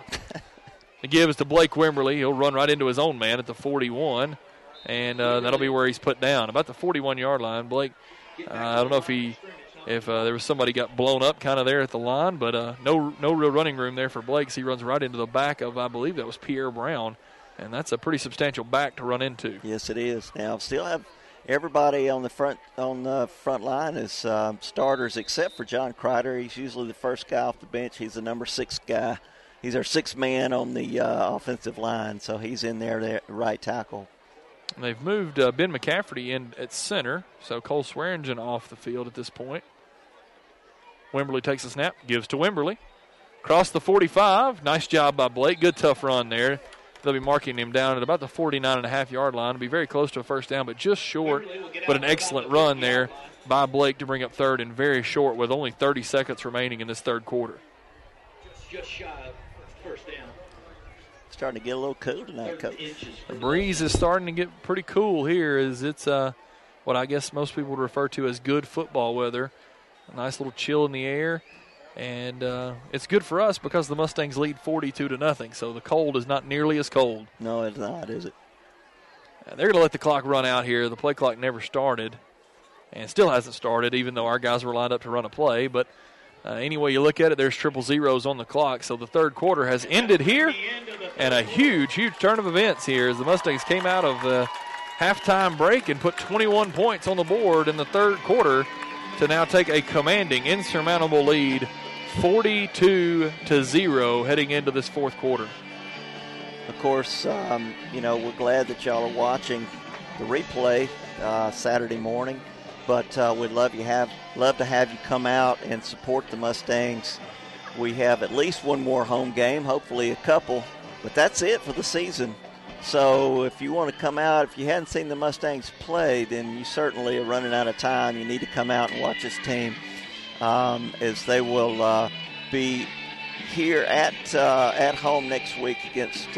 The give is to Blake Wimberly. He'll run right into his own man at the 41, and that'll be where he's put down. About the 41-yard line, Blake, I don't know if there was somebody got blown up kind of there at the line, but no real running room there for Blake. So he runs right into the back of, I believe that was Pierre Brown, and that's a pretty substantial back to run into. Yes, it is. Now, still have everybody on the front line is starters except for John Kreider. He's usually the first guy off the bench. He's the number 6 guy. He's our 6th man on the offensive line, so he's in there at right tackle. And they've moved Ben McCafferty in at center, so Cole Swearingen off the field at this point. Wimberly takes a snap, gives to Wimberly. Across the 45, nice job by Blake. Good tough run there. They'll be marking him down at about the 49.5-yard line. It'll be very close to a first down, but just short. But an excellent run there by Blake to bring up third and very short with only 30 seconds remaining in this third quarter. Just shy of first down. Starting to get a little cool tonight, Coach. The breeze is starting to get pretty cool here as it's what I guess most people would refer to as good football weather. A nice little chill in the air. And it's good for us because the Mustangs lead 42-0, so the cold is not nearly as cold. No, it's not, is it? They're going to let the clock run out here. The play clock never started and still hasn't started, even though our guys were lined up to run a play. But any way you look at it, there's triple zeros on the clock. So the third quarter has ended here, and a huge, huge turn of events here as the Mustangs came out of the halftime break and put 21 points on the board in the third quarter to now take a commanding, insurmountable lead, 42-0 heading into this fourth quarter. Of course, we're glad that y'all are watching the replay Saturday morning, but we'd love to have you come out and support the Mustangs. We have at least one more home game, hopefully a couple, but that's it for the season. So if you want to come out, if you hadn't seen the Mustangs play, then you certainly are running out of time. You need to come out and watch this team as they will be here at home next week against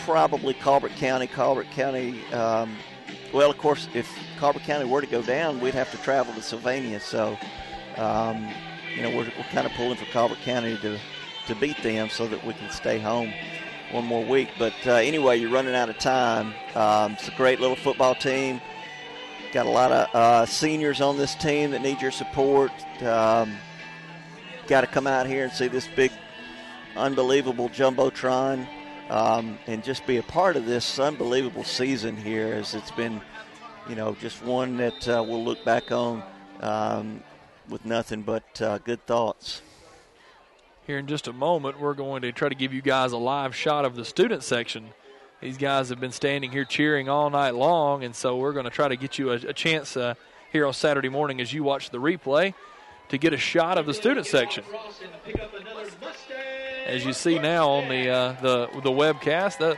probably Colbert County. Well, of course, if Colbert County were to go down, we'd have to travel to Sylvania. So, we're kind of pulling for Colbert County to beat them so that we can stay home one more week. But anyway, you're running out of time. It's a great little football team. Got a lot of seniors on this team that need your support. Got to come out here and see this big, unbelievable Jumbotron and just be a part of this unbelievable season here, as it's been, just one that we'll look back on with nothing but good thoughts. Here in just a moment, we're going to try to give you guys a live shot of the student section. These guys have been standing here cheering all night long, and so we're going to try to get you a chance here on Saturday morning as you watch the replay to get a shot of the student section. As you see now on the webcast,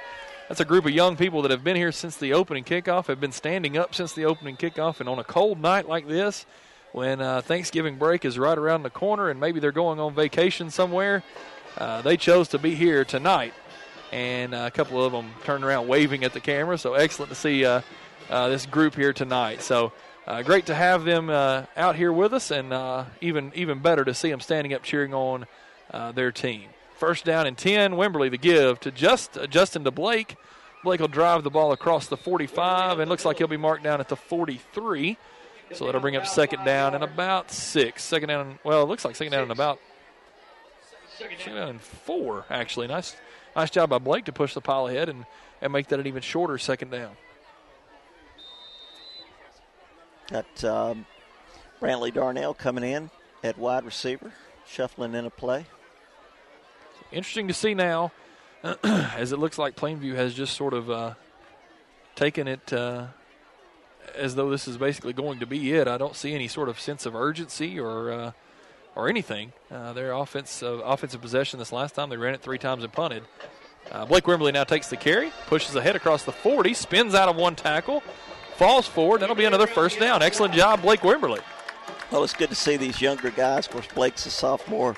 that's a group of young people that have been here since the opening kickoff, have been standing up since the opening kickoff, and on a cold night like this, when Thanksgiving break is right around the corner and maybe they're going on vacation somewhere, they chose to be here tonight. And a couple of them turned around waving at the camera, so excellent to see this group here tonight. So great to have them out here with us, and even better to see them standing up cheering on their team. First down and 10, Wimberley the give to Justin to Blake. Blake will drive the ball across the 45, and looks like he'll be marked down at the 43. So that'll bring up second down and about 6. It looks like second down and about second down and 4, actually. Nice job by Blake to push the pile ahead and make that an even shorter second down. Got Brantley Darnell coming in at wide receiver, shuffling in a play. Interesting to see now, as it looks like Plainview has just sort of taken it as though this is basically going to be it. I don't see any sort of sense of urgency or anything. Their offensive possession this last time, they ran it 3 times and punted. Blake Wimberley now takes the carry, pushes ahead across the 40, spins out of one tackle, falls forward. That'll be another first down. Excellent job, Blake Wimberley. Well, it's good to see these younger guys. Of course, Blake's a sophomore.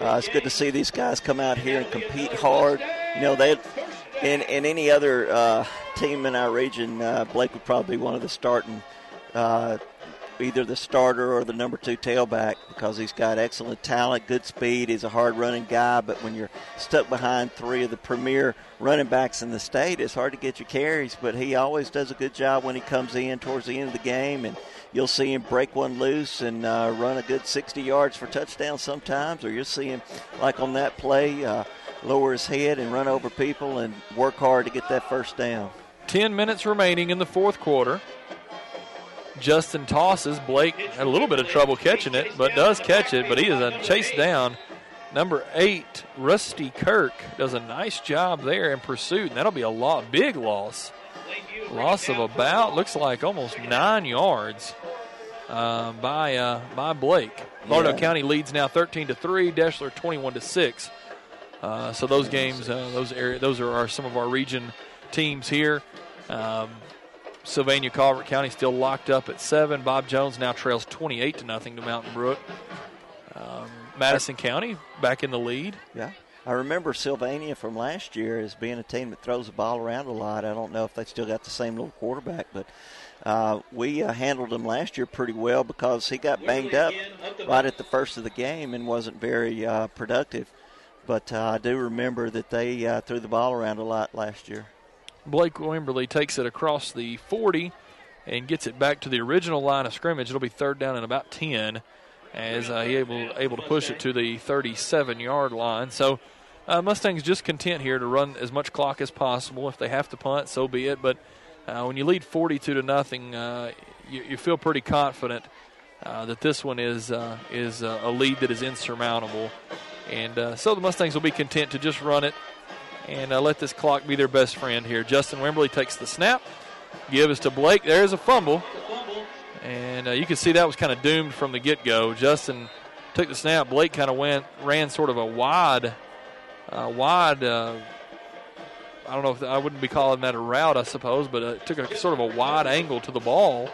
It's good to see these guys come out here and compete hard. They in any other team in our region, Blake would probably be one of the starting, either the starter or the number 2 tailback, because he's got excellent talent, good speed. He's a hard-running guy, but when you're stuck behind 3 of the premier running backs in the state, it's hard to get your carries, but he always does a good job when he comes in towards the end of the game, and you'll see him break one loose and run a good 60 yards for touchdown sometimes, or you'll see him, like on that play, lower his head and run over people and work hard to get that first down. 10 minutes remaining in the fourth quarter. Justin tosses. Blake had a little bit of trouble catching it, but does catch it, but he is chased down. Number 8, Rusty Kirk, does a nice job there in pursuit, and that'll be a big loss. Loss of about, looks like almost 9 yards by Blake. Lardo County leads now 13-3, Deschler 21-6. So those games, those are some of our region teams here. Sylvania Calvert County still locked up at 7. Bob Jones now trails 28-0 to Mountain Brook. Madison County back in the lead. Yeah. I remember Sylvania from last year as being a team that throws the ball around a lot. I don't know if they still got the same little quarterback, but we handled him last year pretty well because he got banged up right at the first of the game and wasn't very productive. But I do remember that they threw the ball around a lot last year. Blake Wimberley takes it across the 40 and gets it back to the original line of scrimmage. It'll be third down and about 10 as he able to push it to the 37-yard line. So Mustangs just content here to run as much clock as possible. If they have to punt, so be it. But when you lead 42-0, you feel pretty confident that this one is a lead that is insurmountable. And so the Mustangs will be content to just run it and let this clock be their best friend here. Justin Wimberley takes the snap. Give us to Blake. There's a fumble. And you can see that was kind of doomed from the get-go. Justin took the snap. Blake kind of ran sort of a wide, I don't know if I wouldn't be calling that a route, I suppose, but took a sort of a wide angle to the ball.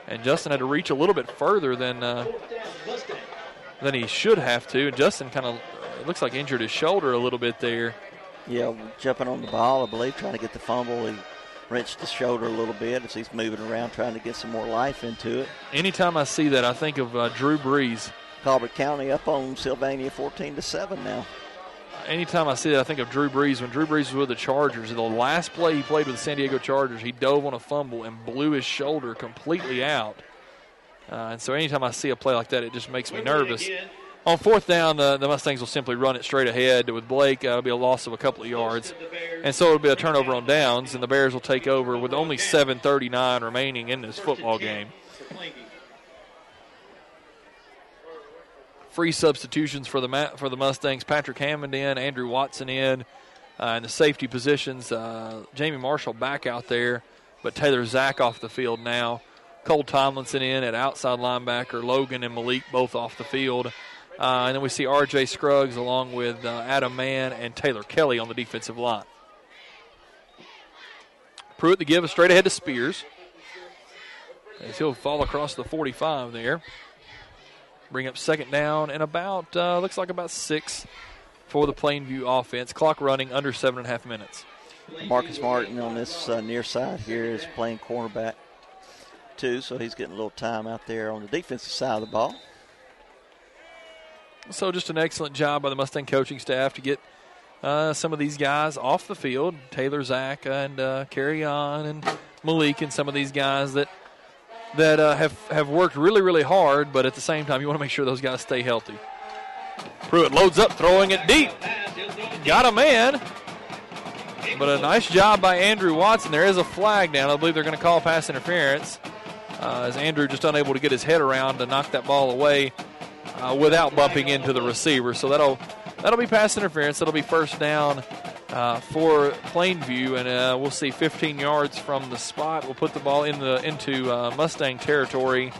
And Justin had to reach a little bit further than he should have to. And Justin kind of, it looks like injured his shoulder a little bit there. Yeah, jumping on the ball, I believe, trying to get the fumble. He wrenched his shoulder a little bit as he's moving around, trying to get some more life into it. Anytime I see that, I think of Drew Breeze. Calvert County up on Sylvania 14-7 now. anytime I see that, I think of Drew Brees. When Drew Brees was with the Chargers, the last play he played with the San Diego Chargers, he dove on a fumble and blew his shoulder completely out. And so anytime I see a play like that, it just makes me nervous. On fourth down, the Mustangs will simply run it straight ahead with Blake. It'll be a loss of a couple of yards. And so it'll be a turnover on downs, and the Bears will take over with only 7:39 remaining in this football game. Free substitutions for the Mustangs. Patrick Hammond in, Andrew Watson in. In the safety positions, Jamie Marshall back out there, but Taylor Zack off the field now. Cole Tomlinson in at outside linebacker. Logan and Malik both off the field. And then we see R.J. Scruggs along with Adam Mann and Taylor Kelly on the defensive line. Pruitt to give a straight ahead to Spears, as he'll fall across the 45 there. Bring up second down and about, looks like about 6 for the Plainview offense. Clock running under 7.5 minutes. Marcus Martin on this near side here is playing cornerback too, so he's getting a little time out there on the defensive side of the ball. So just an excellent job by the Mustang coaching staff to get some of these guys off the field. Taylor Zack and Carry On and Malik and some of these guys that have worked really, really hard, but at the same time you want to make sure those guys stay healthy. Pruitt loads up, throwing it deep. Got a man, but a nice job by Andrew Watson. There is a flag down. I believe they're going to call pass interference as Andrew just unable to get his head around to knock that ball away without bumping into the receiver. So that'll be pass interference. That'll be first down for Plainview, and we'll see 15 yards from the spot. We'll put the ball into Mustang territory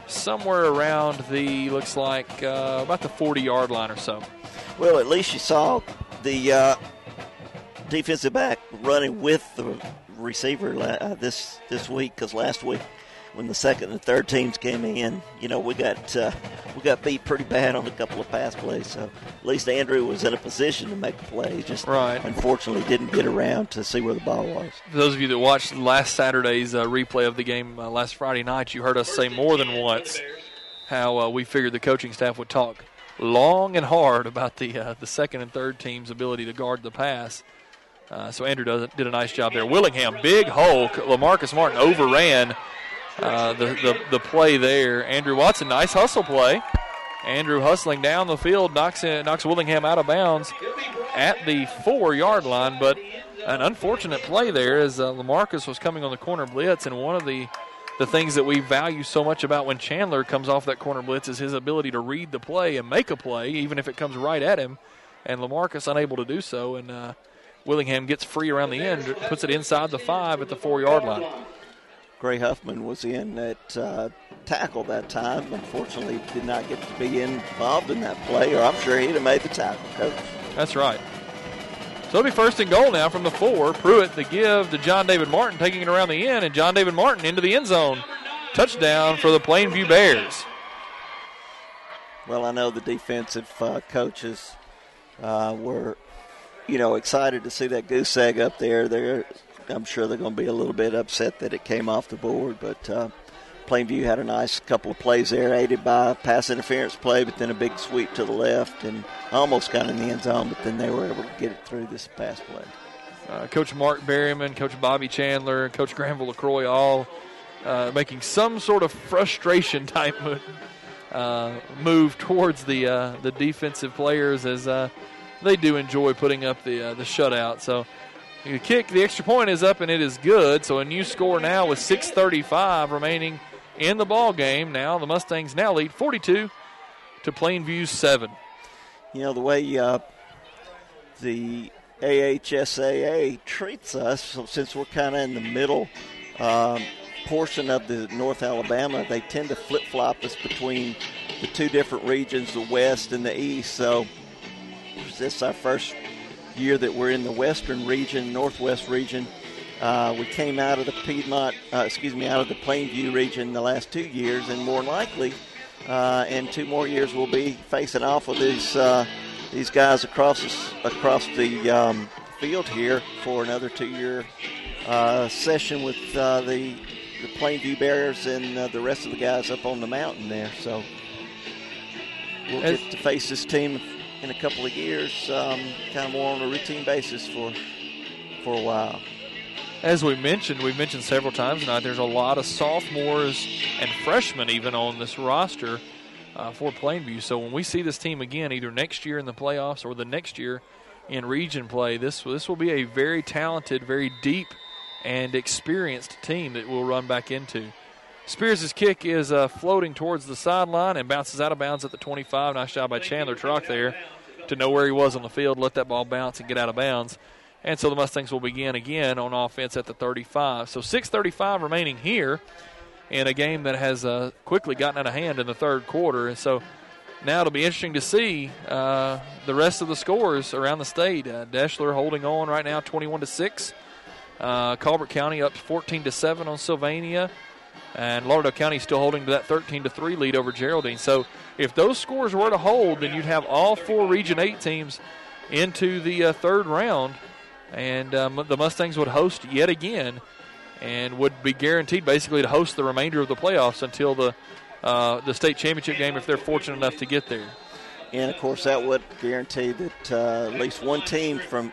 somewhere around looks like about the 40-yard line or so. Well, at least you saw the defensive back running with the receiver this week, because last week when the second and third teams came in, we got beat pretty bad on a couple of pass plays. So at least Andrew was in a position to make a play. Just unfortunately didn't get around to see where the ball was. For those of you that watched last Saturday's replay of the game last Friday night, you heard us say more than once how we figured the coaching staff would talk long and hard about the second and third team's ability to guard the pass. So Andrew did a nice job there. Willingham, big hole. LaMarcus Martin overran the play there. Andrew Watson, nice hustle play. Andrew hustling down the field, knocks Willingham out of bounds at the 4-yard line, but an unfortunate play there as LaMarcus was coming on the corner blitz, and one of the things that we value so much about when Chandler comes off that corner blitz is his ability to read the play and make a play, even if it comes right at him, and LaMarcus unable to do so, and Willingham gets free around the end, puts it inside the 5 at the 4-yard line. Gray Huffman was in at tackle that time. Unfortunately, did not get to be involved in that play, or I'm sure he'd have made the tackle, Coach. That's right. So it'll be first and goal now from the 4. Pruitt the give to John David Martin, taking it around the end, and John David Martin into the end zone. Touchdown for the Plainview Bears. Well, I know the defensive coaches were, excited to see that goose egg up there. I'm sure they're going to be a little bit upset that it came off the board, but Plainview had a nice couple of plays there, aided by a pass interference play, but then a big sweep to the left and almost got in the end zone, but then they were able to get it through this pass play. Coach Mark Berryman, Coach Bobby Chandler, Coach Granville LaCroix all making some sort of frustration type move towards the defensive players, as they do enjoy putting up the shutout. So the kick, the extra point is up, and it is good. So a new score now with 6:35 remaining in the ball game. Now the Mustangs now lead 42 to Plainview 7. The way the AHSAA treats us, so since we're kind of in the middle portion of the North Alabama, they tend to flip-flop us between the two different regions, the West and the East. So this is our first year that we're in the Western region, Northwest region. We came out of the out of the Plainview region the last 2 years, and more likely in 2 more years we'll be facing off with these guys across the field here for another 2-year session with the Plainview Bears and the rest of the guys up on the mountain there. So we'll get to face this team in a couple of years, kind of more on a routine basis for a while. As we've mentioned several times tonight, there's a lot of sophomores and freshmen even on this roster for Plainview. So when we see this team again, either next year in the playoffs or the next year in region play, this will be a very talented, very deep, and experienced team that we'll run back into. Spears' kick is floating towards the sideline and bounces out of bounds at the 25. Nice job by Chandler Truck there to know where he was on the field, let that ball bounce and get out of bounds. And so the Mustangs will begin again on offense at the 35. So 6:35 remaining here in a game that has quickly gotten out of hand in the third quarter. And so now it'll be interesting to see the rest of the scores around the state. Deschler holding on right now 21-6. Colbert County up 14-7 on Sylvania. And Lauderdale County still holding to that 13-3 lead over Geraldine. So if those scores were to hold, then you'd have all four Region 8 teams into the third round. And the Mustangs would host yet again and would be guaranteed basically to host the remainder of the playoffs until the state championship game if they're fortunate enough to get there. And, of course, that would guarantee that at least one team from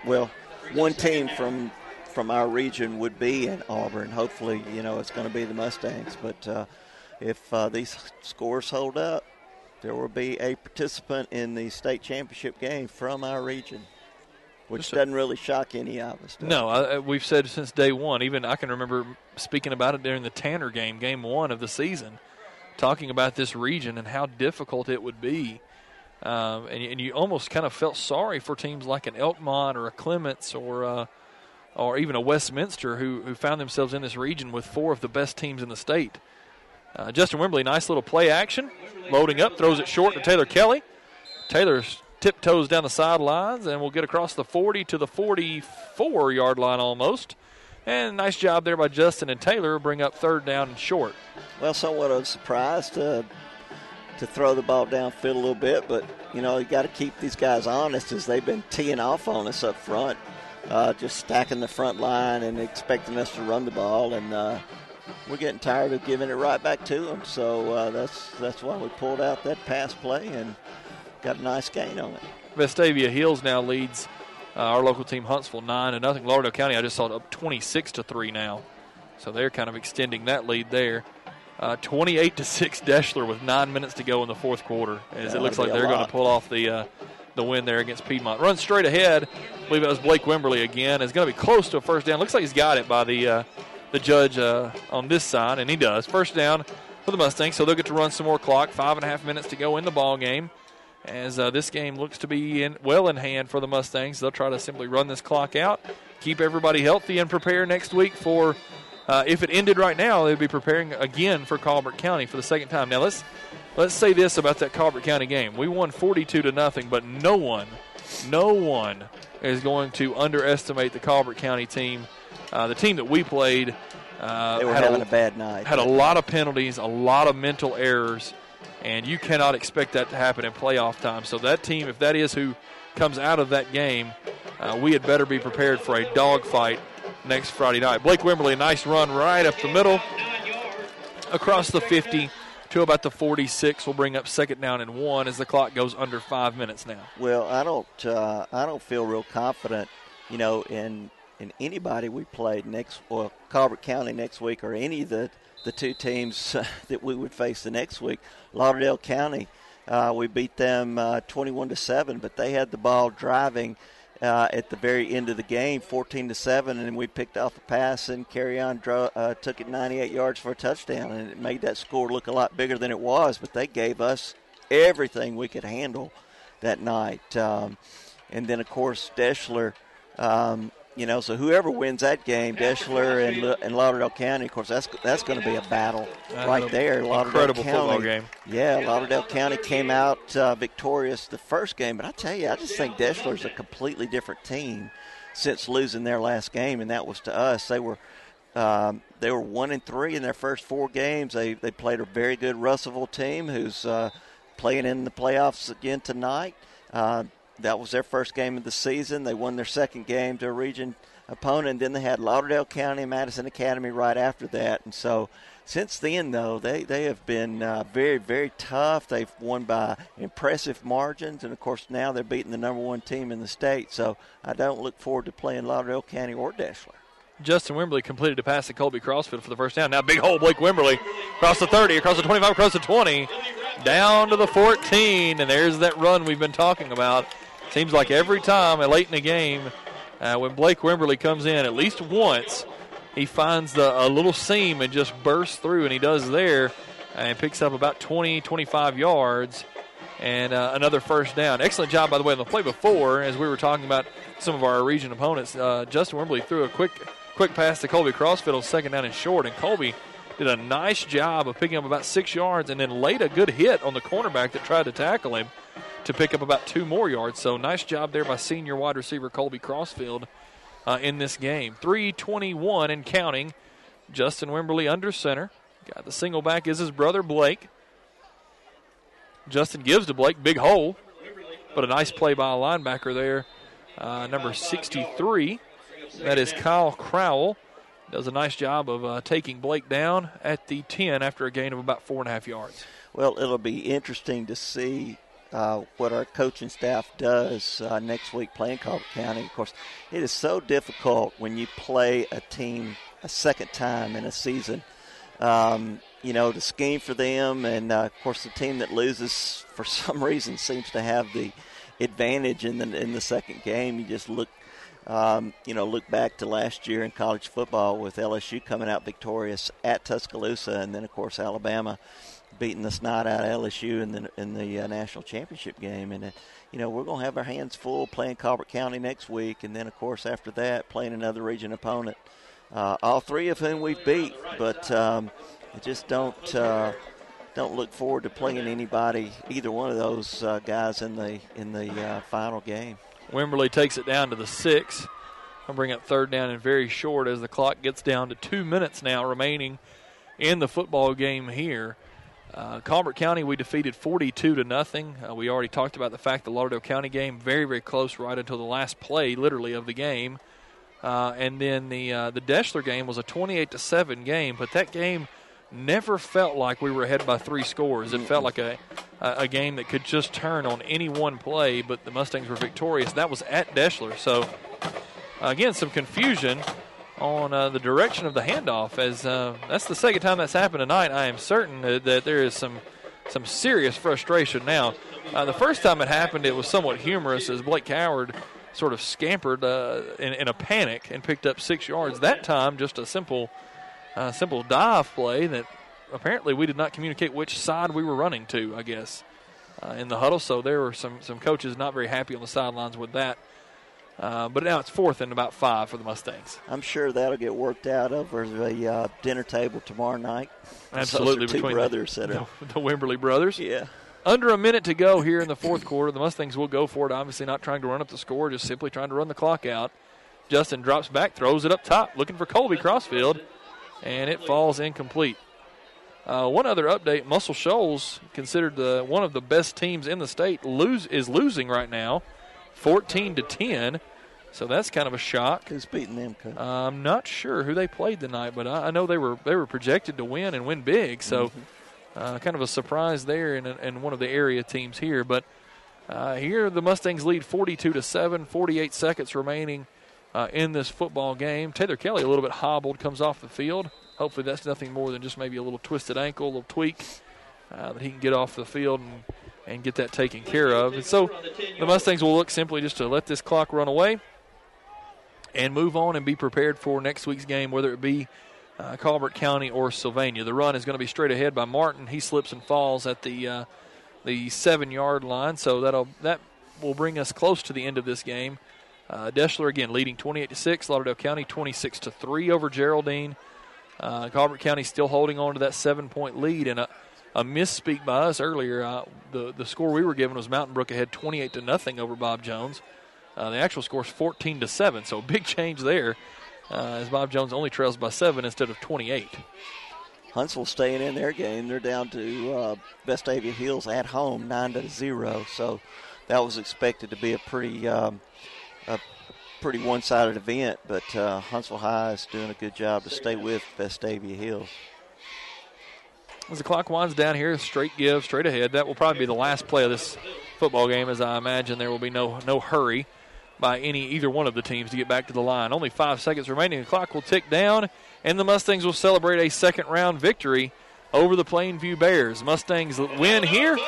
our region would be in Auburn. Hopefully, it's going to be the Mustangs. But if these scores hold up, there will be a participant in the state championship game from our region, which doesn't really shock any of us. No, we've said since day one. Even I can remember speaking about it during the Tanner game 1 of the season, talking about this region and how difficult it would be. And you almost kind of felt sorry for teams like an Elkmont or a Clements or even a Westminster who found themselves in this region with 4 of the best teams in the state. Justin Wimberly, nice little play action, loading up, throws it short to Taylor Kelly. Taylor's tiptoes down the sidelines and will get across the 40 to the 44-yard line almost. And nice job there by Justin and Taylor, bring up third down and short. Well, somewhat of a surprise to throw the ball downfield a little bit, but, you got to keep these guys honest as they've been teeing off on us up front, just stacking the front line and expecting us to run the ball, and we're getting tired of giving it right back to them. So that's why we pulled out that pass play and got a nice gain on it. Vestavia Hills now leads our local team Huntsville 9-0. Lauderdale County, I just saw it up 26-3 now. So they're kind of extending that lead there. 28-6 Deschler with 9 minutes to go in the fourth quarter. As it looks like they're going to pull off the win there against Piedmont. Runs straight ahead. I believe it was Blake Wimberly again. Is going to be close to a first down. Looks like he's got it by the judge on this side, and he does. First down for the Mustangs, so they'll get to run some more clock. 5.5 minutes to go in the ball game. As this game looks to be well in hand for the Mustangs, they'll try to simply run this clock out, keep everybody healthy, and prepare next week for, if it ended right now, they'd be preparing again for Colbert County for the second time. Now, let's say this about that Colbert County game. We won 42-0, but no one is going to underestimate the Colbert County team. The team that we played they were having a bad night. Had a lot of penalties, a lot of mental errors, and you cannot expect that to happen in playoff time. So that team, if that is who comes out of that game, we had better be prepared for a dogfight next Friday night. Blake Wimberly, a nice run right up the middle, across the 50 to about the 46. Will bring up second down and 1 as the clock goes under 5 minutes now. Well, I don't feel real confident, in anybody we played Colbert County next week, or any of the two teams that we would face the next week. Lauderdale County, we beat them 21-7, but they had the ball driving at the very end of the game, 14-7, and we picked off a pass, and Carry On took it 98 yards for a touchdown, and it made that score look a lot bigger than it was. But they gave us everything we could handle that night, and then of course Deschler. So whoever wins that game, Deschler and Lauderdale County, of course, that's going to be a battle right there. Incredible football game. Yeah, Lauderdale County came out victorious the first game, but I tell you, I just think Deschler's a completely different team since losing their last game, and that was to us. They were 1-3 in their first 4 games. They played a very good Russellville team who's playing in the playoffs again tonight. That was their first game of the season. They won their second game to a Region opponent. Then they had Lauderdale County and Madison Academy right after that. And so since then, though, they have been very, very tough. They've won by impressive margins. And, of course, now they're beating the number one team in the state. So I don't look forward to playing Lauderdale County or Deshler. Justin Wimberly completed a pass to Colby Crossfield for the first down. Now big hole, Blake Wimberly. Across the 30, across the 25, across the 20, down to the 14. And there's that run we've been talking about. Seems like every time late in the game when Blake Wimberly comes in, at least once, he finds a little seam and just bursts through, and he does there and picks up about 20, 25 yards and another first down. Excellent job, by the way, on the play before, as we were talking about some of our region opponents. Justin Wimberly threw a quick pass to Colby Crossfield on second down and short, and Colby did a nice job of picking up about 6 yards and then laid a good hit on the cornerback that tried to tackle him to pick up about 2 more yards. So nice job there by senior wide receiver Colby Crossfield in this game. 3:21 and counting. Justin Wimberly under center. Got the single back is his brother Blake. Justin gives to Blake, big hole, but a nice play by a linebacker there. Number 63, that is Kyle Crowell. Does a nice job of taking Blake down at the 10 after a gain of about 4.5 yards. Well, it'll be interesting to see what our coaching staff does next week playing Colbert County. Of course, it is so difficult when you play a team a second time in a season, to scheme for them. And, of course, the team that loses for some reason seems to have the advantage in the second game. You just look back to last year in college football with LSU coming out victorious at Tuscaloosa, and then, of course, Alabama beating the snot out of LSU in the national championship game. And, we're going to have our hands full playing Colbert County next week, and then, of course, after that, playing another region opponent, all three of whom we've beat. But I just don't look forward to playing anybody, either one of those guys in the final game. Wimberly takes it down to the 6. I'll bring up third down and very short as the clock gets down to 2 minutes now remaining in the football game here. Colbert County we defeated 42-0. We already talked about the fact the Lauderdale County game very, very close right until the last play, literally, of the game. And then the Deshler game was a 28-7 game, but that game never felt like we were ahead by 3 scores. It felt like a game that could just turn on any one play, but the Mustangs were victorious. That was at Deshler. So, again, some confusion on the direction of the handoff, as that's the second time that's happened tonight. I am certain that there is some serious frustration now. The first time it happened, it was somewhat humorous as Blake Coward sort of scampered in a panic and picked up 6 yards. That time, just a simple dive play that apparently we did not communicate which side we were running to, I guess, in the huddle. So there were some coaches not very happy on the sidelines with that. But now it's 4th and about 5 for the Mustangs. I'm sure that'll get worked out over the dinner table tomorrow night. Absolutely. Two brothers that are the Wimberly brothers. Yeah. Under a minute to go here in the fourth quarter. The Mustangs will go for it, obviously not trying to run up the score, just simply trying to run the clock out. Justin drops back, throws it up top, looking for Colby Crossfield, and it falls incomplete. One other update, Muscle Shoals, considered one of the best teams in the state, is losing right now, 14-10. So that's kind of a shock. Who's beating them, Coach? I'm not sure who they played tonight, but I know they were projected to win and win big. So kind of a surprise there in one of the area teams here. But here the Mustangs lead 42-7, 48 seconds remaining in this football game. Taylor Kelly a little bit hobbled, comes off the field. Hopefully that's nothing more than just maybe a little twisted ankle, a little tweak that he can get off the field and get that taken care of. And so the Mustangs will look simply just to let this clock run away and move on and be prepared for next week's game, whether it be Colbert County or Sylvania. The run is going to be straight ahead by Martin. He slips and falls at the 7-yard line, so that will bring us close to the end of this game. Deshler again leading 28-6. Lauderdale County 26-3 over Geraldine. Colbert County still holding on to that 7-point lead, and a misspeak by us earlier. The score we were given was Mountain Brook ahead 28-0 over Bob Jones. The actual score is 14-7, so a big change there as Bob Jones only trails by 7 instead of 28. Huntsville staying in their game. They're down to Vestavia Hills at home, 9-0. So that was expected to be a pretty pretty one-sided event, but Huntsville High is doing a good job to stay with Vestavia Hills. As the clock winds down here, straight give, straight ahead. That will probably be the last play of this football game, as I imagine there will be no hurry by either one of the teams to get back to the line. Only 5 seconds remaining. The clock will tick down, and the Mustangs will celebrate a second-round victory over the Plainview Bears. Mustangs win here,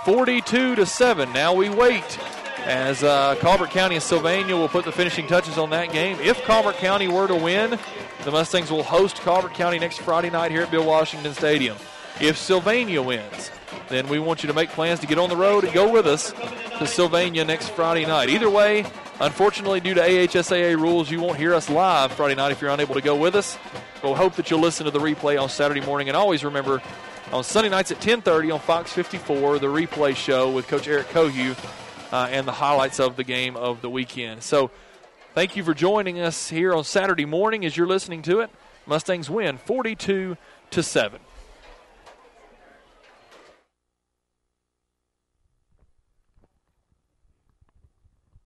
42-7. Now we wait as Colbert County and Sylvania will put the finishing touches on that game. If Colbert County were to win, the Mustangs will host Colbert County next Friday night here at Bill Washington Stadium. If Sylvania wins, then we want you to make plans to get on the road and go with us to Sylvania next Friday night. Either way, unfortunately, due to AHSAA rules, you won't hear us live Friday night if you're unable to go with us. We'll hope that you'll listen to the replay on Saturday morning. And always remember, on Sunday nights at 10:30 on Fox 54, the replay show with Coach Eric Cohue and the highlights of the game of the weekend. So thank you for joining us here on Saturday morning as you're listening to it. Mustangs win 42-7.